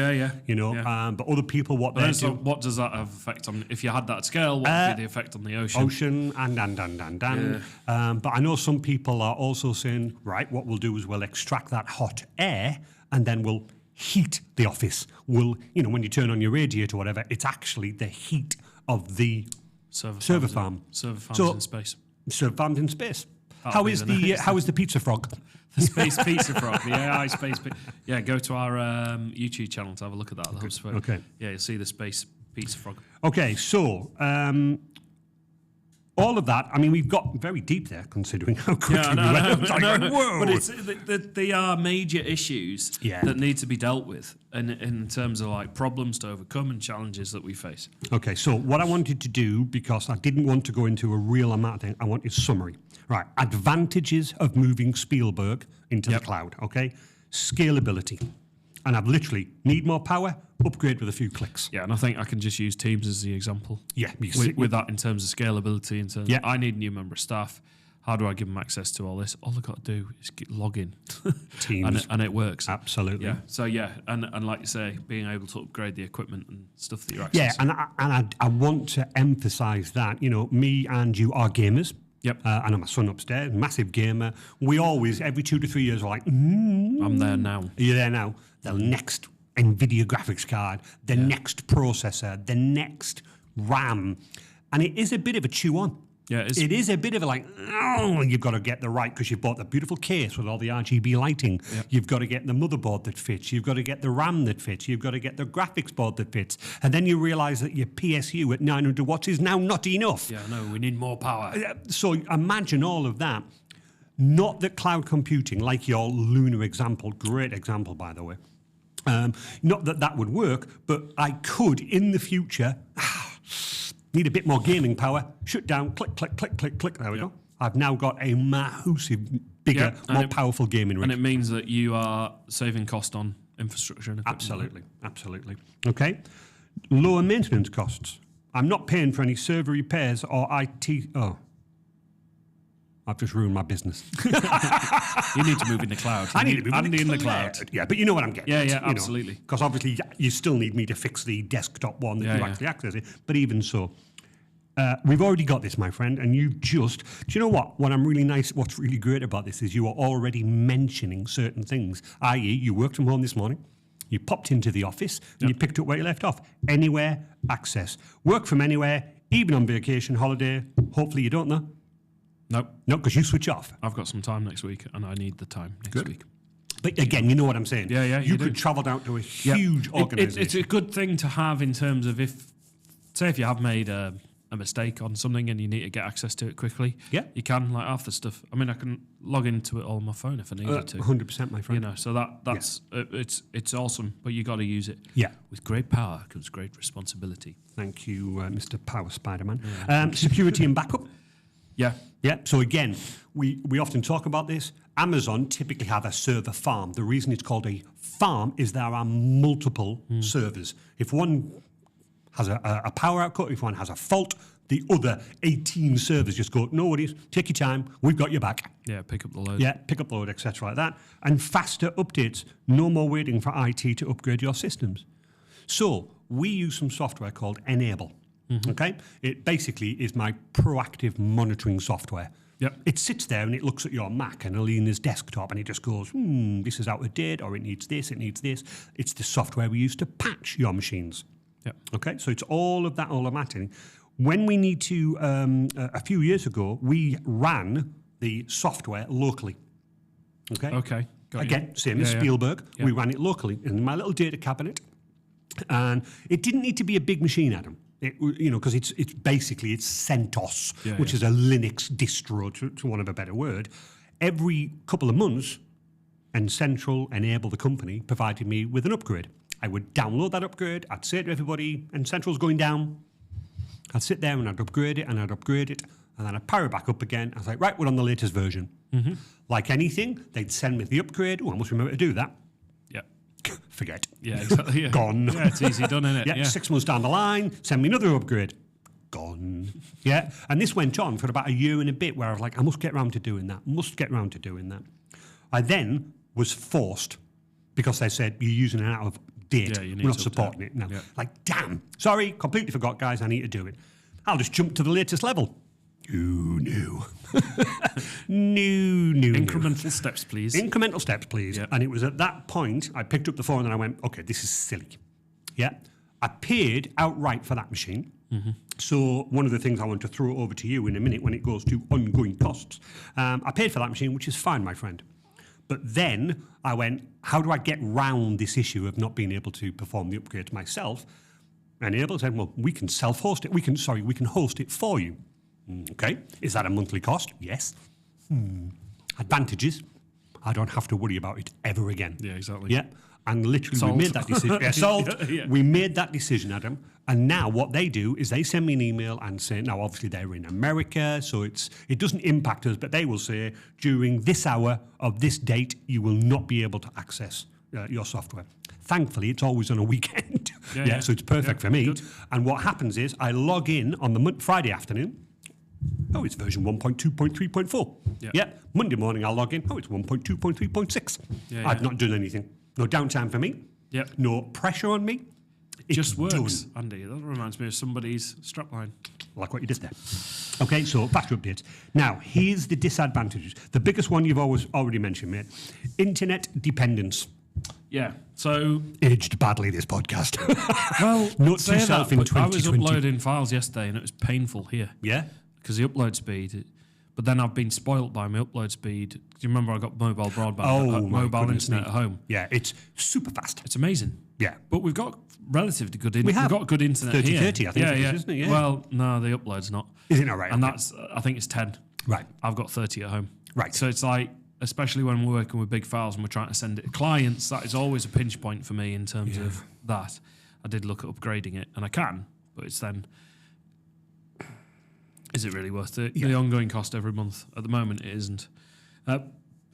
But other people, what they do. What does that have effect on? If you had that scale, what would be the effect on the ocean? Ocean but I know some people are also saying, right, what we'll do is we'll extract that hot air and then we'll heat the office. We'll, when you turn on your radiator or whatever, it's actually the heat of the server farm. Server farms in space. Server farms in space. How is the pizza frog? The space pizza frog, the AI space. Yeah, go to our YouTube channel to have a look at that. The Hubspoke. Okay. Yeah, you'll see the space pizza frog. Okay, so all of that. I mean, we've got very deep there, considering how quickly we went. Whoa! But they are major issues that need to be dealt with, in terms of like problems to overcome and challenges that we face. Okay, so what I wanted to do, because I didn't want to go into a real amount of thing, I wanted summary. Right, advantages of moving Spielberg into the cloud, okay? Scalability. And I've literally, need more power, upgrade with a few clicks. Yeah, and I think I can just use Teams as the example. Yeah. With that in terms of scalability, in terms of, I need a new member of staff. How do I give them access to all this? All I've got to do is log in. Teams. and it works. Absolutely. Yeah. So, and like you say, being able to upgrade the equipment and stuff that you're accessing. Yeah, and I want to emphasise that, me and you are gamers. Yep. I know my son upstairs, massive gamer. We always, every 2 to 3 years, we're like, I'm there now. Are you there now? The next NVIDIA graphics card, the next processor, the next RAM. And it is a bit of a chew on. Yeah, it is a bit of a like, you've got to get the right, because you've bought the beautiful case with all the RGB lighting. Yep. You've got to get the motherboard that fits. You've got to get the RAM that fits. You've got to get the graphics board that fits. And then you realise that your PSU at 900 watts is now not enough. Yeah, no, we need more power. So imagine all of that. Not that cloud computing, like your lunar example, great example, by the way, not that would work, but I could, in the future, need a bit more gaming power, shut down, click, click, click, click, click, there we go. I've now got a massive, bigger, more powerful gaming rig. And it means that you are saving cost on infrastructure and equipment. Absolutely. Okay. Lower maintenance costs. I'm not paying for any server repairs or IT. Oh. I've just ruined my business. You need to move in the cloud. I need to move in the cloud. Yeah, but you know what I'm getting at. Yeah, absolutely. Because obviously you still need me to fix the desktop one that you actually access it. But even so, we've already got this, my friend, and do you know what? What's really great about this is you are already mentioning certain things, i.e. you worked from home this morning, you popped into the office, and you picked up where you left off. Anywhere access. Work from anywhere, even on vacation, holiday. Hopefully you don't know. Nope. No, because you switch off. I've got some time next week, and I need the time next week. But again, you know what I'm saying. Yeah, you could travel down to a huge organisation. It's a good thing to have in terms of if you have made a a mistake on something and you need to get access to it quickly, Yeah. you can, like half the stuff. I mean, I can log into it all on my phone if I needed to. 100%, my friend. You know, so that's it's awesome, but you got to use it. Yeah. With great power comes great responsibility. Thank you, Mr. Power Spider-Man. Security and backup. Yeah. Yeah. So again, we often talk about this. Amazon typically have a server farm. The reason it's called a farm is there are multiple servers. If one has a power outcut, if one has a fault, the other 18 servers just go, no worries, take your time, we've got your back. Yeah, pick up the load. Yeah, pick up the load, etc. like that. And faster updates, no more waiting for IT to upgrade your systems. So we use some software called Enable. Okay? It basically is my proactive monitoring software. Yep. It sits there and it looks at your Mac and Alina's desktop and it just goes, this is out of date, or it needs this, it needs this. It's the software we use to patch your machines. Yep. Okay, so it's all of that automatic. When we need to, a few years ago, we ran the software locally. Okay. Okay. Got Again, you. same as Spielberg. Yeah. We ran it locally in my little data cabinet, and it didn't need to be a big machine, Adam. Because it's basically CentOS, which is a Linux distro, to want of a better word. Every couple of months, and Central Enable, the company, provided me with an upgrade. I would download that upgrade. I'd say to everybody, and Central's going down. I'd sit there and I'd upgrade it, and then I'd power it back up again. I was like, right, we're on the latest version. Like anything, they'd send me the upgrade. Oh, I must remember to do that. Yeah. Forget. Yeah, exactly. Yeah. Gone. Yeah, it's easy done, isn't it? Yeah, 6 months down the line, send me another upgrade. Gone. Yeah, and this went on for about a year and a bit where I was like, I must get round to doing that. I then was forced, because they said, you're using it out of date. Yeah, you We're need not to supporting update. it now. Yeah. Like, damn. Sorry, completely forgot, guys. I need to do it. I'll just jump to the latest level. No. No. Incremental steps, please. Incremental steps, please. Yeah. And it was at that point I picked up the phone and I went, okay, this is silly. Yeah. I paid outright for that machine. So one of the things I want to throw over to you in a minute when it goes to ongoing costs, I paid for that machine, which is fine, my friend. But then I went, how do I get round this issue of not being able to perform the upgrades myself? And Enable said, well, we can self-host it. We can host it for you. Okay. Is that a monthly cost? Yes. Advantages. I don't have to worry about it ever again. Yeah, exactly. Yeah. And literally Solved. we made that decision. Yeah, solved. Yeah. We made that decision, Adam. And now what they do is they send me an email and say, now obviously they're in America, so it doesn't impact us, but they will say, during this hour of this date, you will not be able to access your software. Thankfully, it's always on a weekend. Yeah. So it's perfect for me. Good. And what happens is I log in on the Friday afternoon. Oh, it's version 1.2.3.4. Yeah. Monday morning, I'll log in. Oh, it's 1.2.3.6. Yeah, I've yeah. not done anything. No downtime for me. Yeah. No pressure on me. It just works, done. Andy. That reminds me of somebody's strapline. Like what you did there. Okay, so faster updates. Now, here's the disadvantages. The biggest one you've already mentioned, mate. Internet dependence. Yeah. So, Aged badly, this podcast. well, Note to saying yourself that, in but I was 2020. uploading files yesterday and it was painful here Yeah? because the upload speed. But then I've been spoilt by my upload speed. Do you remember I got mobile broadband, Oh, my mobile goodness internet me. at home? Yeah, it's super fast. It's amazing. Yeah. But we've got relatively good We have. We've got good internet 30, here. 30, I think yeah, it is, yeah. isn't it? Yeah. Well, no, the upload's not. Is it not right? And Okay. that's, I think it's 10. Right. I've got 30 at home. Right. So it's like, especially when we're working with big files and we're trying to send it to clients, that is always a pinch point for me in terms of that. I did look at upgrading it, and I can, but it's then, is it really worth it? Yeah. The ongoing cost every month. At the moment, it isn't.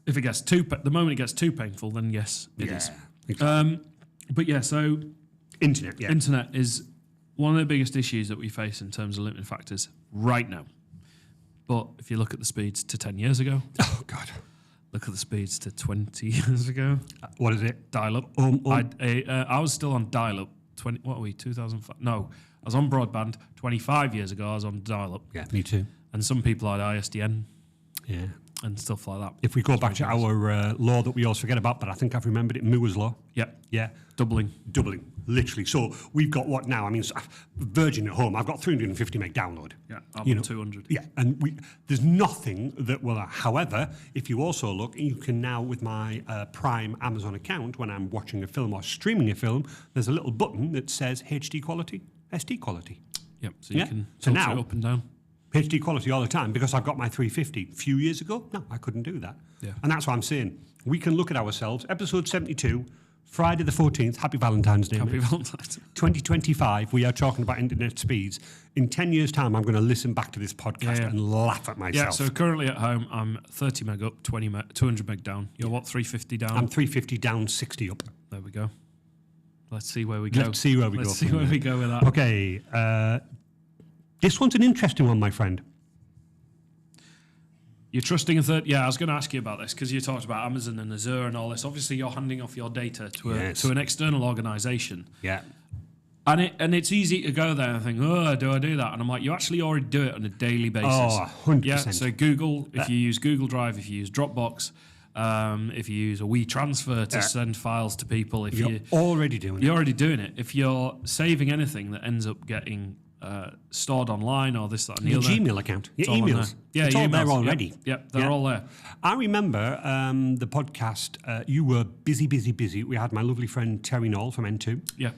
If it gets the moment it gets too painful, then yes, it is. Exactly. But yeah, so Internet, yeah. internet is one of the biggest issues that we face in terms of limiting factors right now. But if you look at the speeds to 10 years ago, Oh, God. look at the speeds to 20 years ago. What is it? Dial-up. Um. I was still on dial-up. 2005? No, I was on broadband. 25 years ago, I was on dial-up. Yeah, me too. And some people had ISDN Yeah. and stuff like that. If we go back to our law that we always forget about, but I think I've remembered it, Moore's Law. Yep. Yeah. Doubling. Literally. So we've got what now? I mean, Virgin at home, I've got 350 meg download. Yeah, I'm You on know, 200. Yeah, and there's nothing that will. However, if you also look, you can now, with my Prime Amazon account, when I'm watching a film or streaming a film, there's a little button that says HD quality, SD quality. Yep. So you can So touch now, it up and down. HD quality all the time because I've got my 350. A few years ago, no, I couldn't do that. Yeah. And that's what I'm saying. We can look at ourselves. Episode 72, Friday the 14th. Happy Valentine's Day. Happy mate. Valentine's. 2025, we are talking about internet speeds. In 10 years' time, I'm going to listen back to this podcast and laugh at myself. Yeah, so currently at home, I'm 30 meg up, 200 meg down. You're what, 350 down? I'm 350 down, 60 up. There we go. Let's see where we go. Let's see where we go. Let's see where we go with that. Okay. This one's an interesting one, my friend. You're trusting a third. Yeah, I was going to ask you about this because you talked about Amazon and Azure and all this. Obviously, you're handing off your data to an external organization. Yeah. And it's easy to go there and think, oh, do I do that? And I'm like, you actually already do it on a daily basis. Oh, 100%. Yeah, so Google, if you use Google Drive, if you use Dropbox, if you use a WeTransfer to send files to people, if You're already doing it. You're already doing it. If you're saving anything that ends up getting stored online or this, that, and the Your other. Gmail account. Your it's all on emails. there. Yeah, it's your all there emails. already. Yep, they're all there. I remember the podcast, you were busy. We had my lovely friend Terry Knoll from N2. Yeah.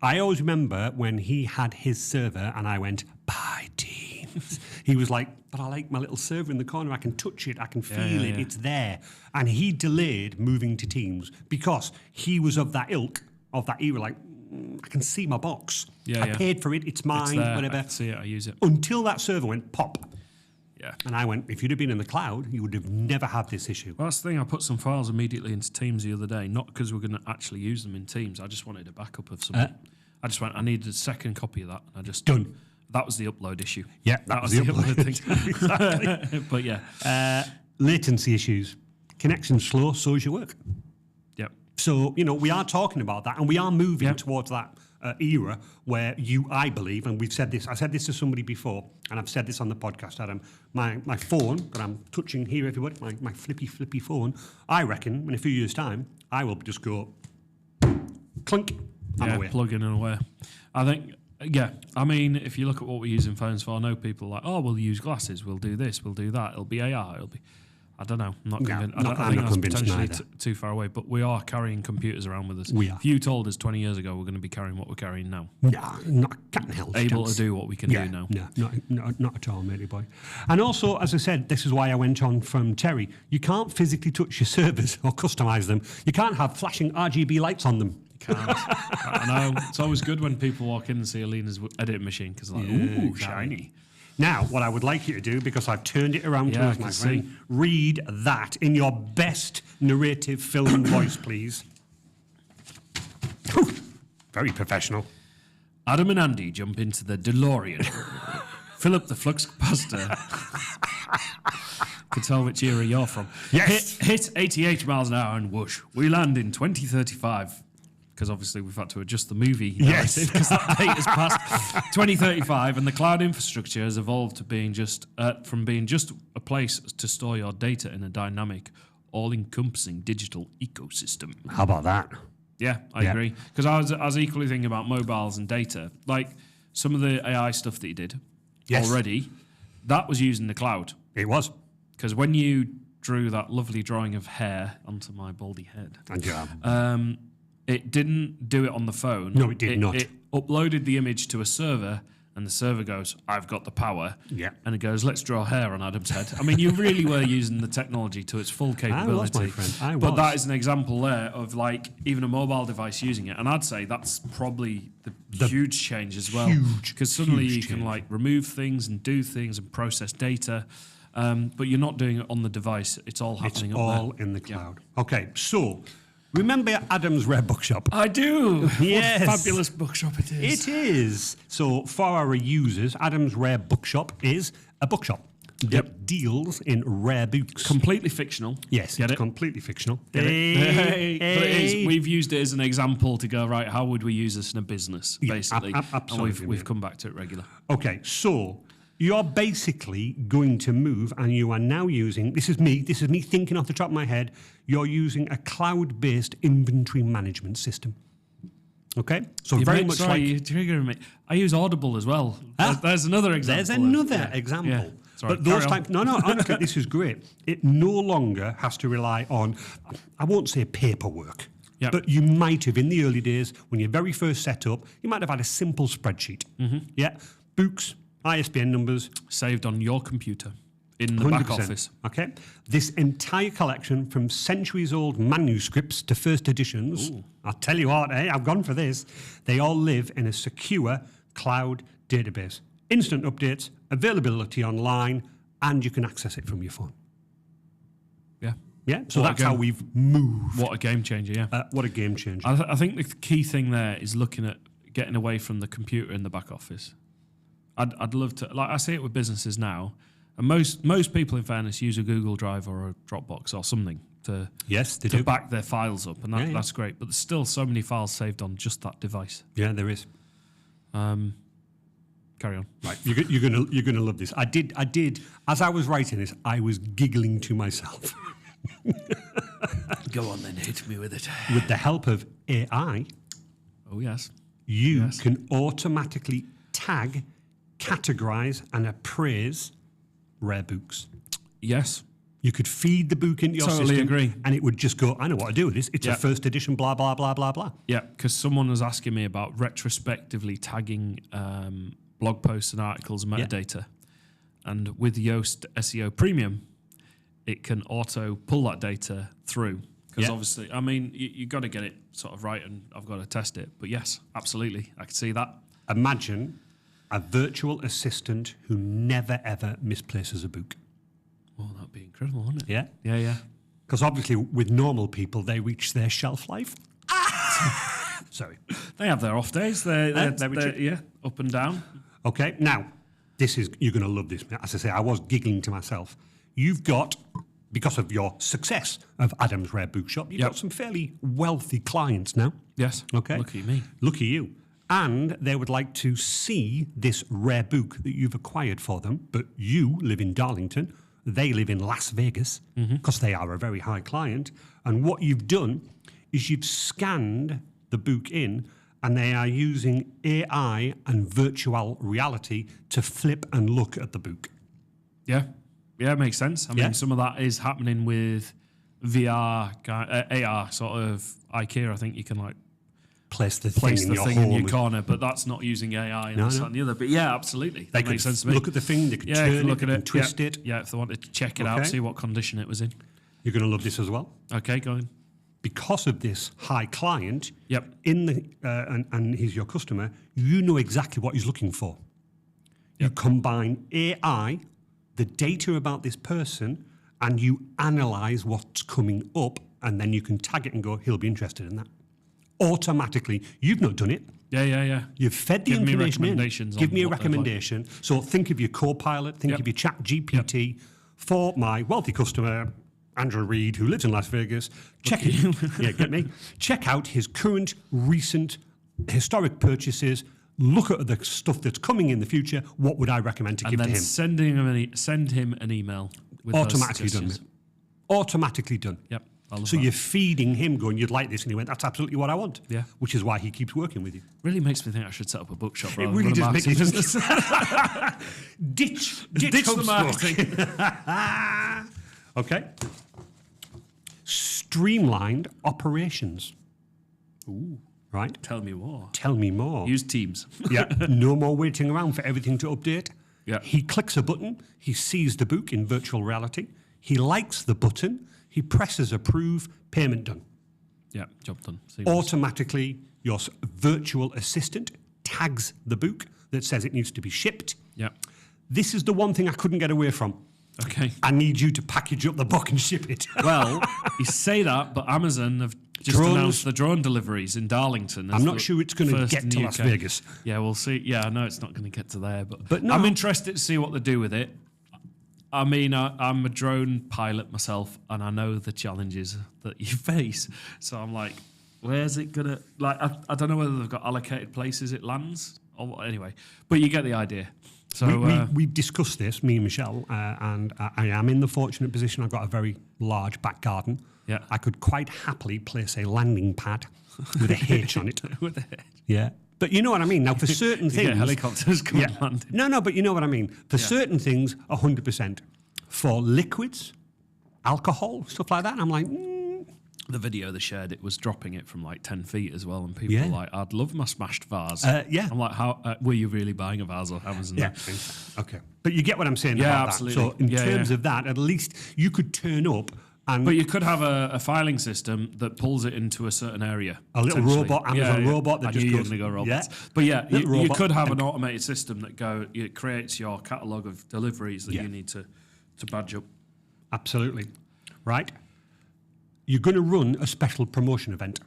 I always remember when he had his server and I went, buy Teams. He was like, but I like my little server in the corner. I can touch it. I can feel it. It's there. And he delayed moving to Teams because he was of that ilk, of that era, like, I can see my box. I paid for it. It's mine, whatever. I can see it. I use it. Until that server went pop. Yeah. And I went, if you'd have been in the cloud, you would have never had this issue. Well, that's the thing. I put some files immediately into Teams the other day, not because we're going to actually use them in Teams. I just wanted a backup of something. I needed a second copy of that. And I just Done. That was the upload issue. Yeah, that was the upload thing. Exactly. But yeah. Latency issues. Connection slow, so is your work. Yep. So, we are talking about that and we are moving towards that era where I believe, and I said this to somebody before, and I've said this on the podcast, Adam, my phone that I'm touching here, everybody, my flippy phone, I reckon in a few years' time, I will just go clunk, I'm away. Plug in and away. I think, I mean, if you look at what we're using phones for, I know people are like, oh, we'll use glasses, we'll do this, we'll do that, it'll be AR, it'll be... I don't know. I'm not convinced. I think that's potentially too far away. But we are carrying computers around with us. We are. If you told us 20 years ago we're going to be carrying what we're carrying now. No, can't help. Able to do what we can do now. No, not at all, matey boy. And also, as I said, this is why I went on from Terry. You can't physically touch your servers or customize them. You can't have flashing RGB lights on them. You can't. I know. It's always good when people walk in and see Alina's editing machine because they're like, ooh, shiny. Now, what I would like you to do, because I've turned it around to us, my friend, read that in your best narrative film voice, please. Whew. Very professional. Adam and Andy jump into the DeLorean, fill up the flux capacitor. Can tell which era you're from. Yes. Hit 88 miles an hour and whoosh. We land in 2035. Because obviously we've had to adjust the movie narrative because that date has passed 2035, and the cloud infrastructure has evolved to being from being just a place to store your data in a dynamic, all-encompassing digital ecosystem. How about that? Yeah, I agree. Because I was equally thinking about mobiles and data. Like some of the AI stuff that you did already, that was using the cloud. It was. Because when you drew that lovely drawing of hair onto my baldy head, it didn't do it on the phone. No, it did not. It uploaded the image to a server, and the server goes, I've got the power. Yeah. And it goes, let's draw hair on Adam's head. I mean, you really were using the technology to its full capability. I was, my friend. I was. But that is an example there of like even a mobile device using it. And I'd say that's probably the huge change as well. Because suddenly you can like remove things and do things and process data. But you're not doing it on the device. It's all happening up there. It's all in the cloud. Okay, so... Remember Adam's Rare Bookshop? I do. Yes. What a fabulous bookshop it is. It is. So for our users, Adam's Rare Bookshop is a bookshop that deals in rare books. Completely fictional. Yes, Get it's it? completely fictional. But it is, we've used it as an example to go, right, how would we use this in a business, basically? Absolutely. And we've come back to it regular. Okay, so... You're basically going to move, and you are now using, this is me thinking off the top of my head, you're using a cloud-based inventory management system. Okay? So very much like... you're triggering me. I use Audible as well. There's another example. There's another example. Yeah. Sorry, But those types... No, honestly, this is great. It no longer has to rely on, I won't say paperwork, Yep. But you might have, in the early days, when you very first set up, you might have had a simple spreadsheet. Yeah, books, ISBN numbers. Saved on your computer in the back 100%. office. Okay. This entire collection from centuries-old manuscripts to first editions, I'll tell you what, I've gone for this. They all live in a secure cloud database. Instant updates, availability online, and you can access it from your phone. Yeah. Yeah, so What a that's how game. we've moved. What a game changer, yeah. What a game changer. I think the key thing there is looking at getting away from the computer in the back office. I'd love to, like I see it with businesses now, and most people, in fairness, use a Google Drive or a Dropbox or something to Yes, they to do. back their files up, and Yeah, yeah. that's great. But there's still so many files saved on just that device. Yeah, there is. Carry on. Right, you're gonna love this. I did. As I was writing this, I was giggling to myself. Go on then, hit me with it. With the help of AI, Oh yes. you Yes. can automatically tag, categorize, and appraise rare books. Yes. You could feed the book into your Totally system, agree. and it would just go, I know what to do with this. It's Yeah. a first edition, blah, blah, blah, blah, blah. Yeah, because someone was asking me about retrospectively tagging blog posts and articles and metadata. And with Yoast SEO Premium, it can auto pull that data through. Because Yeah. obviously, I mean, you got to get it sort of right, and I've got to test it. But yes, absolutely, I can see that. Imagine a virtual assistant who never, ever misplaces a book. Oh, that'd be incredible, wouldn't it? Yeah? Yeah, yeah. Because obviously, with normal people, they reach their shelf life. Sorry. They have their off days. They're yeah, up and down. Okay, now, you're going to love this. As I say, I was giggling to myself. You've got, because of your success of Adam's Rare Bookshop, you've Yep. got some fairly wealthy clients now. Yes. Okay. Lucky me. Lucky you. And they would like to see this rare book that you've acquired for them, but you live in Darlington, they live in Las Vegas, because they are a very high client. And what you've done is you've scanned the book in, and they are using AI and virtual reality to flip and look at the book. Yeah. Yeah, it makes sense. I mean, Yeah. some of that is happening with VR, AR, sort of IKEA. I think you can like Place the place thing the in your thing home. in your corner, but that's not using AI and No, this, no. that, and the other. But yeah, absolutely. They That could makes sense to me. look at the thing, they could yeah, turn you can look it, at they can it, twist yeah. it. Yeah, if they wanted to check it out, Okay. see what condition it was in. You're going to love this as well. Okay, go on. Because of this high client, Yep. and he's your customer, you know exactly what he's looking for. You combine AI, the data about this person, and you analyze what's coming up, and then you can tag it and go, he'll be interested in that. Automatically. You've not done it. Yeah. You've fed the Give me information in. recommendations Give on me a what they'd like. recommendation. So think of your Copilot, think Yep. of your Chat GPT for my wealthy customer, Andrew Reed, who lives in Las Vegas. Get me? Check out his current, recent, historic purchases. Look at the stuff that's coming in the future. What would I recommend to And give to then him? send him an email with those Automatically done. suggestions. Mate. Automatically done. Yep. I love So that. you're feeding him going, you'd like this, and he went, that's absolutely what I want. Yeah. Which is why he keeps working with you. Really makes me think I should set up a bookshop rather really than a does make marketing me business. Ditch Ditch the Hubspoke. marketing. Okay. Streamlined operations. Ooh, Right? tell me more. Tell me more. Use Teams. Yeah. No more waiting around for everything to update. Yeah. He clicks a button. He sees the book in virtual reality. He likes the button. He presses approve. Payment done. Yeah, job done. Seamless. Automatically, your virtual assistant tags the book that says it needs to be shipped. Yeah. This is the one thing I couldn't get away from. Okay. I need you to package up the book and ship it. Well, you say that, but Amazon have just Drones. announced the drone deliveries in Darlington. as I'm not the sure it's going to first get in to the Las UK. Vegas. Yeah, we'll see. Yeah, I know it's not going to get to there, but no. I'm interested to see what they do with it. I mean, I'm a drone pilot myself, and I know the challenges that you face. So I'm like, where's it gonna? Like, I don't know whether they've got allocated places it lands, or what, anyway. But you get the idea. So We've discussed this, me and Michelle, and I am in the fortunate position. I've got a very large back garden. Yeah. I could quite happily place a landing pad with a H on it. with it. Yeah. But you know what I mean. Now, for certain You things... get helicopters come and land. No, but you know what I mean. For certain things, 100%. For liquids, alcohol, stuff like that, I'm like, the video they shared, it was dropping it from like 10 feet as well, and people Yeah. were like, "I'd love my smashed vase." Yeah. I'm like, "How were you really buying a vase or Amazon?" Yeah. Okay. But you get what I'm saying Yeah, about absolutely. that. So in Yeah, terms yeah. of that, at least you could turn up and But you could have a filing system that pulls it into a certain area. A little potentially. robot, Amazon robot that I just knew you were goes- going to go robots. Yeah. But yeah, Little you robot could have an automated system that it creates your catalogue of deliveries that Yeah. you need to badge up. absolutely, right? You're going to run a special promotion event.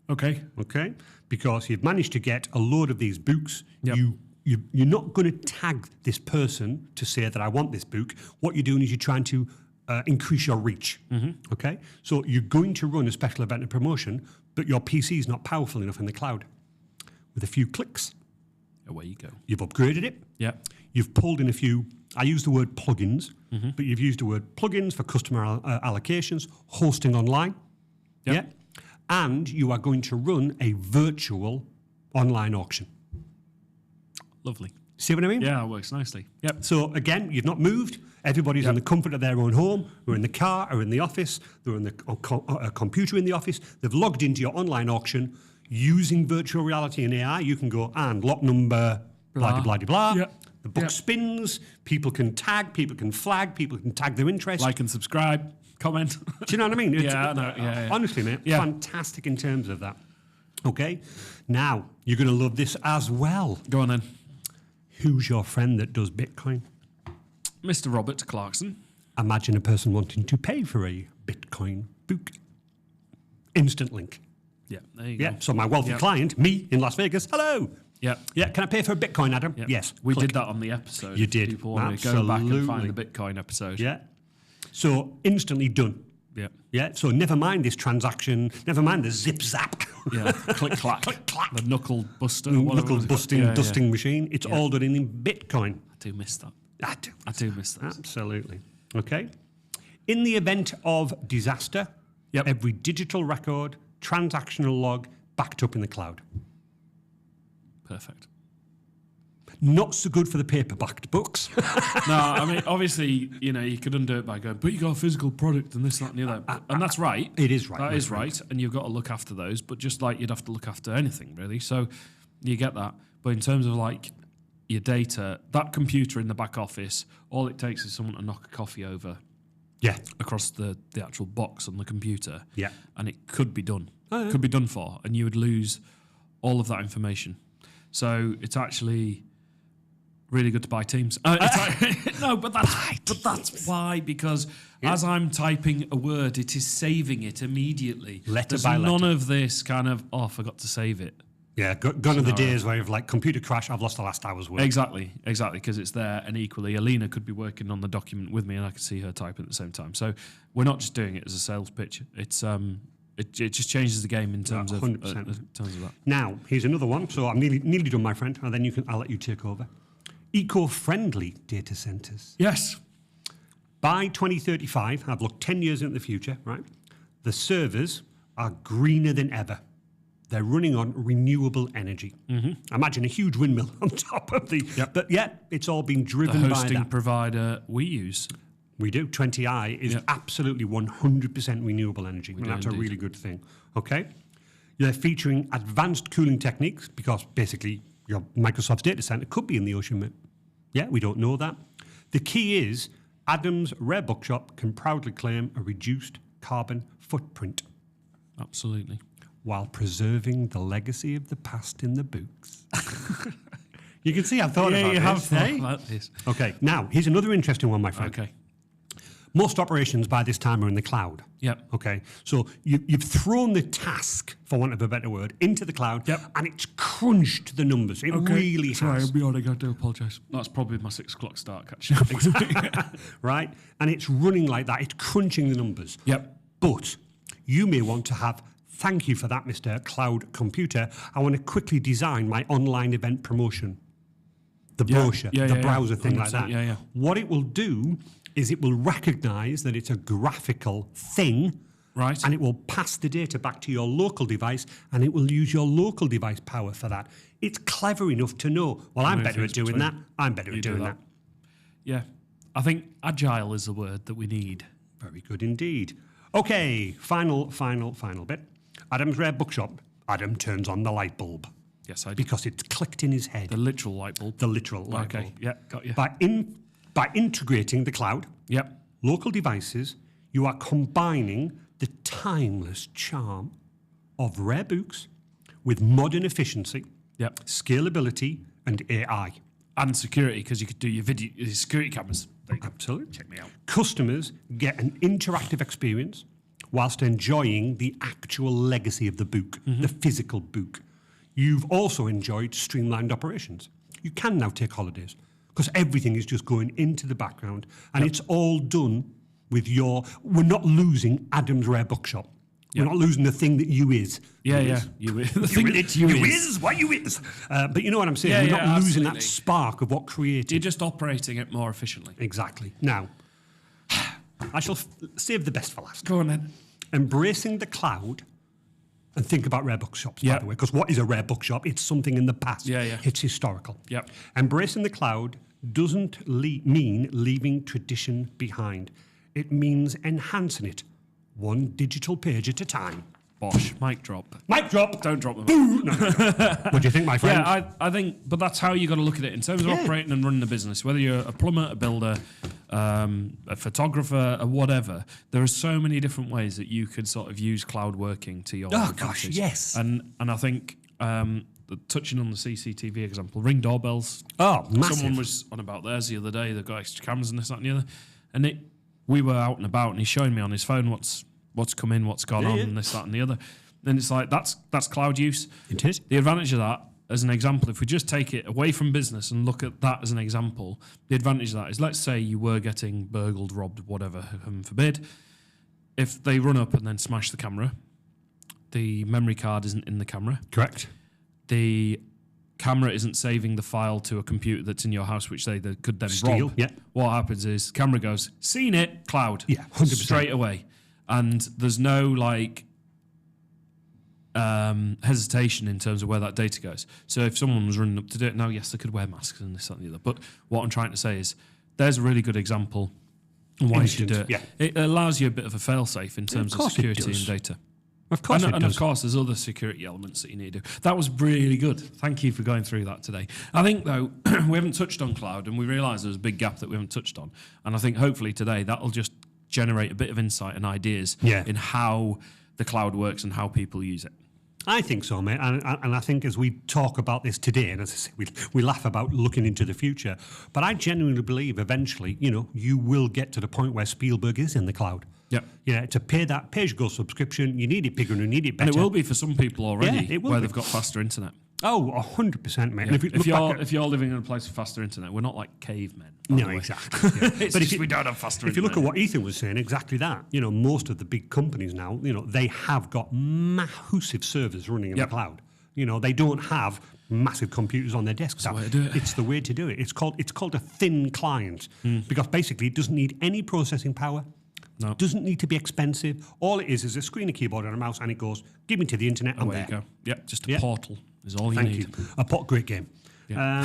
Okay. Okay, because you've managed to get a load of these books. Yep. You're not going to tag this person to say that I want this book. What you're doing is you're trying to increase your reach. Okay, so you're going to run a special event and promotion, but your PC is not powerful enough in the cloud. With a few clicks, Away you go. you've upgraded it. Yeah. You've pulled in a few. I use the word plugins, but you've used the word plugins for customer allocations, hosting online. Yep. Yeah. And you are going to run a virtual online auction. Lovely. See what I mean? Yeah, it works nicely. Yep. So again, you've not moved. Everybody's in the comfort of their own home, or in the car, or in the office. They're on the computer in the office. They've logged into your online auction using virtual reality and AI. You can go and lot number blah blah blah blah. Yep. The book Yep. spins. People can tag. People can flag. People can tag their interest. Like and subscribe, comment. Do you know what I mean? Yeah, I know. Yeah. Honestly, mate, Yeah. fantastic in terms of that. Okay, now you're going to love this as well. Go on then. Who's your friend that does Bitcoin? Mr. Robert Clarkson. Imagine a person wanting to pay for a Bitcoin book. Instant link. Yeah, there you Yeah. go. So my wealthy Yeah. client, me in Las Vegas. Hello. Yeah. Yeah. Can I pay for a Bitcoin, Adam? Yeah. Yes. We Click. did that on the episode. You did. People want to go back and find the Bitcoin episode. Yeah. So instantly done. Yeah. Yeah. So never mind this transaction. Never mind the zip zap. Yeah. Click clack. Click, clack. The knuckle buster. whatever it Knuckle was. busting, Yeah, dusting machine. It's Yeah. all done in Bitcoin. I do miss that. I do miss that. Absolutely. Okay. In the event of disaster, Yep. every digital record, transactional log backed up in the cloud. Perfect. Not so good for the paper-backed books. No, I mean, obviously, you could undo it by going, but you got a physical product and this, that, and the other. And that's right. It is right. That my is friend. right. And you've got to look after those. But just like you'd have to look after anything, really. So you get that. But in terms of like your data, that computer in the back office, all it takes is someone to knock a coffee over Yeah. across the actual box on the computer. Yeah. And it could be done. Oh, yeah. Could be done for. And you would lose all of that information. So it's actually really good to buy Teams. No, but that's why, because as I'm typing a word, it is saving it immediately. Letter There's by none letter. of this kind of, I forgot to save it. Yeah. Gone are the days where you've like computer crash, I've lost the last hour's work. Exactly, because it's there. And equally, Alina could be working on the document with me and I could see her typing at the same time. So we're not just doing it as a sales pitch. It's it just changes the game in terms of 100%. in terms of that. Now, here's another one. So I'm nearly done, my friend, and then I'll let you take over. Eco-friendly data centers. Yes. By 2035, I've looked 10 years into the future, right? The servers are greener than ever. They're running on renewable energy. Imagine a huge windmill on top of the... Yep. But yeah, it's all being The driven by hosting that. provider we use. We do. 20i is Yep. absolutely 100% renewable energy. And do that's a indeed. really good thing. Okay? They're featuring advanced cooling techniques because basically your Microsoft's data center could be in the ocean, mate. Yeah, we don't know that. The key is Adam's Rare Bookshop can proudly claim a reduced carbon footprint Absolutely. while preserving the legacy of the past in the books. You can see I've thought about this. eh? about this. Okay, now here's another interesting one, my friend. Okay. Most operations by this time are in the cloud. Yep. Okay, so you've thrown the task, for want of a better word, into the cloud, Yep. and it's crunched the numbers. It really Sorry, has. I'll be honest, I do apologise. That's probably my 6 o'clock start catching up. Right? And it's running like that. It's crunching the numbers. Yep. But you may want to have, thank you for that, Mr. Cloud Computer. I want to quickly design my online event promotion. The Yeah. brochure, Yeah, the yeah, browser thing like 100%, that. yeah. What it will do is it will recognize that it's a graphical thing. Right. And it will pass the data back to your local device, and it will use your local device power for that. It's clever enough to know, well, I'm better at doing that. I'm better at doing that. Yeah. I think agile is the word that we need. Very good indeed. Okay, final bit. Adam's Rare Bookshop. Adam turns on the light bulb. Yes, I do. Because it's clicked in his head. The literal light bulb. The literal light bulb. Okay, yeah, got you. By integrating the cloud, Yep. local devices, you are combining the timeless charm of rare books with modern efficiency, Yep. scalability, and AI. And security, because you could do your security cameras. There you go. Absolutely. Check me out. Customers get an interactive experience whilst enjoying the actual legacy of the book, the physical book. You've also enjoyed streamlined operations. You can now take holidays because everything is just going into the background and it's all done with we're not losing Adam's Rare Bookshop. We're not losing the thing that you is. Yeah, You yeah. is. You is. The thing that you is. What you is. But you know what I'm saying? Yeah, We're yeah, not losing that absolutely. spark of what created. You're just operating it more efficiently. Exactly. Now, I shall save the best for last. Go on then. Embracing the cloud and think about rare bookshops, by Yeah. the way, because what is a rare bookshop? It's something in the past. Yeah, yeah. It's historical. Yep. Embracing the cloud doesn't mean leaving tradition behind. It means enhancing it, one digital page at a time. Bosh. Mic drop. Mic drop. Don't drop them. Boo! No. What do you think, my friend? Yeah, I think, but that's how you got to look at it in terms of operating and running a business. Whether you're a plumber, a builder, a photographer, or whatever, there are so many different ways that you could sort of use cloud working to your Oh, advantage. gosh, yes. And I think touching on the CCTV example, Ring doorbells. Oh, massive. Someone was on about theirs the other day. They've got extra cameras and this, that, and the other. And we were out and about, and he's showing me on his phone what's come in, what's gone on, and this, that, and the other. Then it's like that's cloud use. It is. The advantage of that, as an example, if we just take it away from business and look at that as an example, the advantage of that is, let's say you were getting burgled, robbed, whatever, heaven forbid. If they run up and then smash the camera, the memory card isn't in the camera. Correct. The camera isn't saving the file to a computer that's in your house, which they could then Steal, rob. yeah. What happens is camera goes, seen it, cloud. Yeah, 100%. Straight away. And there's no hesitation in terms of where that data goes. So if someone was running up to do it now, yes, they could wear masks and this, that, and the other. But what I'm trying to say is there's a really good example of why you should do it. Yeah. It allows you a bit of a fail-safe in terms of course it security does. and data. Of course it And does. of course, there's other security elements that you need to do. That was really good. Thank you for going through that today. I think, though, we haven't touched on cloud, and we realise there's a big gap that we haven't touched on. And I think hopefully today that'll just generate a bit of insight and ideas in how the cloud works and how people use it. I think so, mate. And I think as we talk about this today, and as I say, we laugh about looking into the future, but I genuinely believe eventually, you will get to the point where Spielberg is in the cloud. Yeah. Yeah, to pay that pay-as-you-go subscription, you need it bigger and you need it better. And it will be for some people already Yeah, it will where be. they've got faster internet. Oh, 100%, mate. And If you're living in a place with faster internet, we're not like cavemen. No, exactly. Yeah. But if we don't have faster if you internet. look at what Ethan was saying, exactly that. Most of the big companies now, they have got massive servers running in the cloud. They don't have massive computers on their desktop. the way to do it. It's the way to do it. It's called a thin client because basically it doesn't need any processing power. No. Doesn't need to be expensive. All it is a screen, a keyboard, and a mouse, and it goes, give me to the internet, and Away there. you go. Yep, just a portal is all you Thank need. you. A great game. Yeah.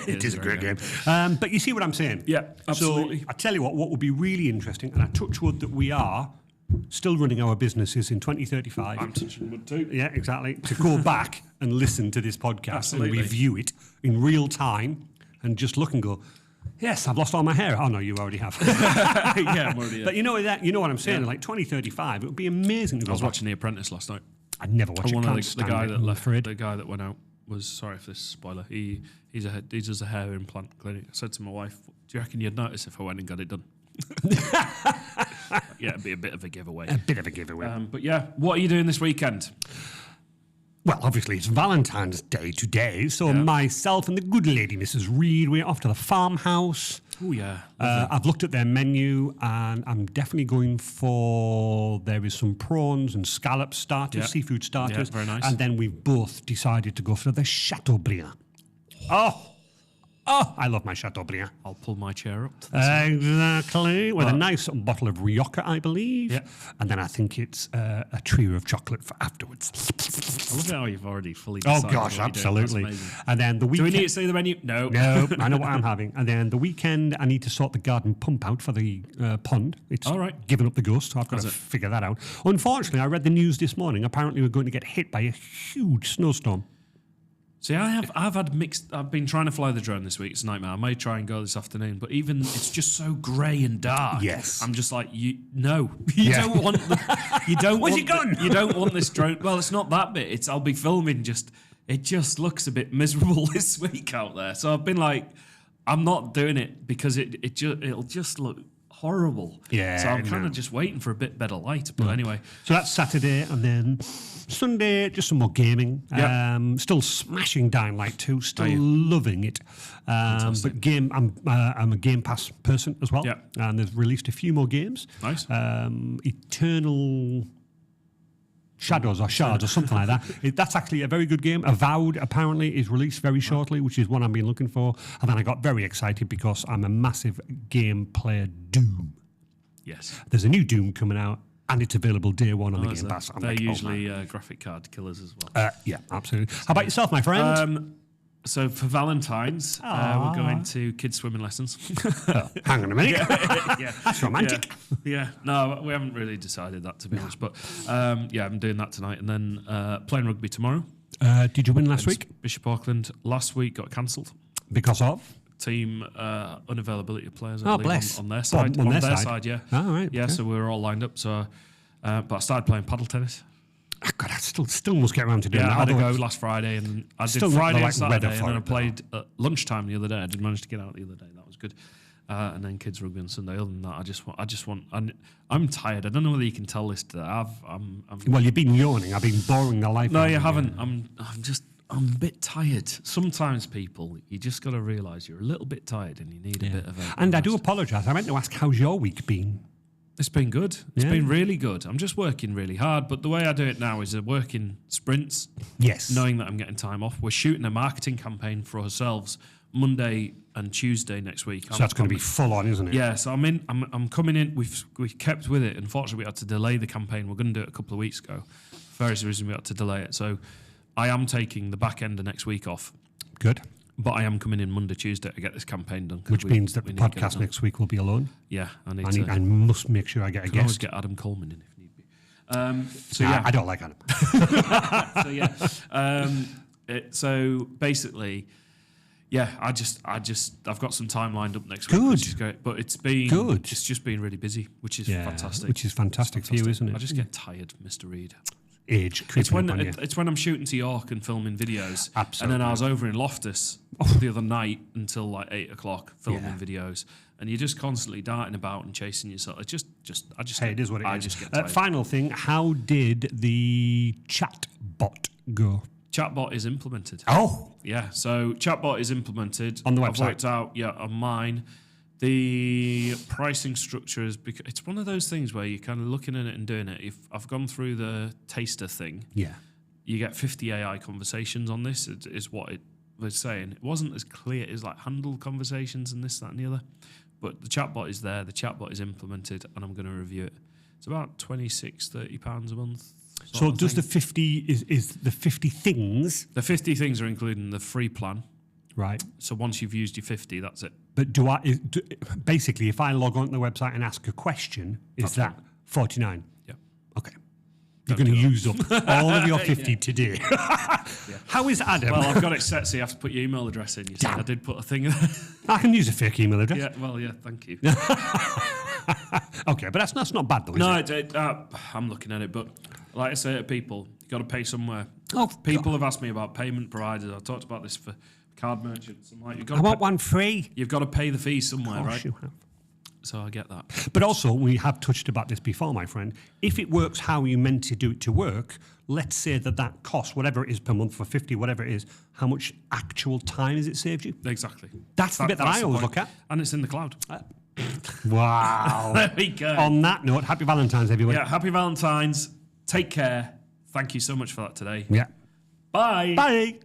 It is a great game. But you see what I'm saying? Yeah, absolutely. So I tell you what would be really interesting, and I touch wood that we are still running our businesses in 2035. I'm touching wood too. Yeah, exactly. To go back and listen to this podcast Absolutely. and review it in real time and just look and go, yes, I've lost all my hair. Oh, no, you already have. Yeah, I'm already. But you know what I'm saying? Like 2035, it would be amazing to go I was back. watching The Apprentice last night. I'd never watch it. And one Can't of the stand guy it, that I'm left, afraid. the guy that went out was, sorry for this spoiler. He does a hair implant clinic. I said to my wife, "Do you reckon you'd notice if I went and got it done?" Yeah, it'd be a bit of a giveaway. A bit of a giveaway. But yeah, what are you doing this weekend? Well, obviously, it's Valentine's Day today, so myself and the good lady, Mrs. Reed, we're off to the farmhouse. Oh yeah, I've looked at their menu, and I'm definitely going for, there is some prawns and scallop starters, seafood starters. Yeah, very nice. And then we've both decided to go for the Chateaubriand. Oh, I love my Chateaubriand. I'll pull my chair up. To the Exactly. With a nice bottle of Rioja, I believe. Yeah. And then I think it's a trio of chocolate for afterwards. I love how you've already fully Oh, decided gosh, what you're doing. absolutely. That's amazing. And then the Do we weekend... need to say the menu? No. No, I know what I'm having. And then the weekend, I need to sort the garden pump out for the pond. It's All right. given up the ghost, so I've got Has to it? figure that out. Unfortunately, I read the news this morning. Apparently, we're going to get hit by a huge snowstorm. See, I've had mixed. I've been trying to fly the drone this week. It's a nightmare. I may try and go this afternoon, but even it's just so grey and dark. Yes. I'm just like you Yeah. don't want you don't Where's want your gun? you don't want this drone. Well, it's not that bit. I'll be filming. It just looks a bit miserable this week out there. So I've been like, I'm not doing it because it'll just look horrible. Yeah, So I'm kind no. of just waiting for a bit better light. But anyway, So that's Saturday, and then Sunday, just some more gaming. Yeah. Still smashing Dying Light 2, still loving it. But I'm a Game Pass person as well. Yeah. And they've released a few more games. Nice. Eternal Shadows or Shards or something like that. That's actually a very good game. Avowed apparently is released very shortly, which is one I've been looking for. And then I got very excited because I'm a massive game player. Doom. yes. There's a new Doom coming out, and it's available day one on the Game Pass. I'm They're like, oh, usually graphic card killers as well. yeah, absolutely. How about yourself, my friend? So for Valentine's, we're going to kids swimming lessons. Hang on a minute. Yeah, That's romantic. Yeah, no, we haven't really decided that, to be honest. But yeah, I'm doing that tonight, and then playing rugby tomorrow. Did you win last week? Bishop Auckland last week got cancelled. Because of? Team unavailability of players. I Oh, believe, bless. on their side. On their side? yeah. Oh, right, Yeah, okay. so we were all lined up. So, but I started playing paddle tennis. Oh, God, I still must get around to doing Yeah, that. I had to although go last Friday, and I did Still not the Friday right and Saturday, weather and for then I it, played at lunchtime the other day. I did manage to get out the other day. That was good. And then kids rugby on Sunday. Other than that, I just want. I'm tired. I don't know whether you can tell this today. I'm Well, you've been yawning. I've been boring the life no, out of you haven't. I'm a bit tired. Sometimes people, you just got to realise you're a little bit tired and you need a bit of a. And I do rest. apologise. I meant to ask, how's your week been? It's been good. It's Yeah. been really good. I'm just working really hard, but the way I do it now is I work in sprints, Yes. knowing that I'm getting time off. We're shooting a marketing campaign for ourselves Monday and Tuesday next week. So that's going to be full on, isn't it? Yeah, so I'm coming in. We've kept with it. Unfortunately, we had to delay the campaign. We're going to do it a couple of weeks ago. For various reasons, we had to delay it. So I am taking the back end of next week off, Good. but I am coming in Monday, Tuesday to get this campaign done. 'cause Which means that the need to get it podcast done. next week will be alone. Yeah, I I must make sure I get a can always guest. get Adam Coleman in if need be. So Nah, yeah, I don't like Adam. so yeah. So basically, yeah, I've got some time lined up next week, Good. which is great. But it's been Good. It's just been really busy, which is fantastic. Which is fantastic for you, isn't it? I just get tired, Mr. Reed. Age It's creeping when up on you. it's when I'm shooting to York and filming videos. Absolutely. And then I was over in Loftus the other night until like 8 o'clock filming Yeah. videos, and you're just constantly darting about and chasing yourself. It's I just Hey, it is what it is. I just get tired. Final thing, how did the chatbot go? Chatbot is implemented. Oh, Yeah, so chatbot is implemented On the I've website? worked out, on mine. The pricing structure is because it's one of those things where you're kind of looking at it and doing it. If I've gone through the taster thing, yeah. you get 50 AI conversations on this. Is what it was saying. It wasn't as clear. It's like handled conversations and this, that, and the other. But the chatbot is there. The chatbot is implemented, and I'm going to review it. It's about £26-30 a month. So sort of does thing. the 50 is the 50 things, The 50 things are included in the free plan. right? So once you've used your 50, that's it. But basically, if I log on to the website and ask a question, is That's that 49? Yeah. Okay. You're going to use up all of your 50 today. How is Adam? Well, I've got it set, so you have to put your email address in. You see, I did put a thing in there. I can use a fake email address. Yeah, well, yeah, thank you. Okay, but that's not bad though, is No, it? I'm looking at it, but like I say to people, you got to pay somewhere. Oh, People have asked me about payment providers. I talked about this for card merchants. I'm like, I want one free. you've got to pay the fee somewhere, Of course right? you have. So I get that. But also, we have touched about this before, my friend. If it works how you meant to do it to work, let's say that costs, whatever it is per month for 50, whatever it is, how much actual time has it saved you? Exactly. That's the bit that I always point. look at. And it's in the cloud. Wow. There we go. On that note, happy Valentine's, everybody. Yeah, happy Valentine's. Take care. Thank you so much for that today. Yeah. Bye. Bye.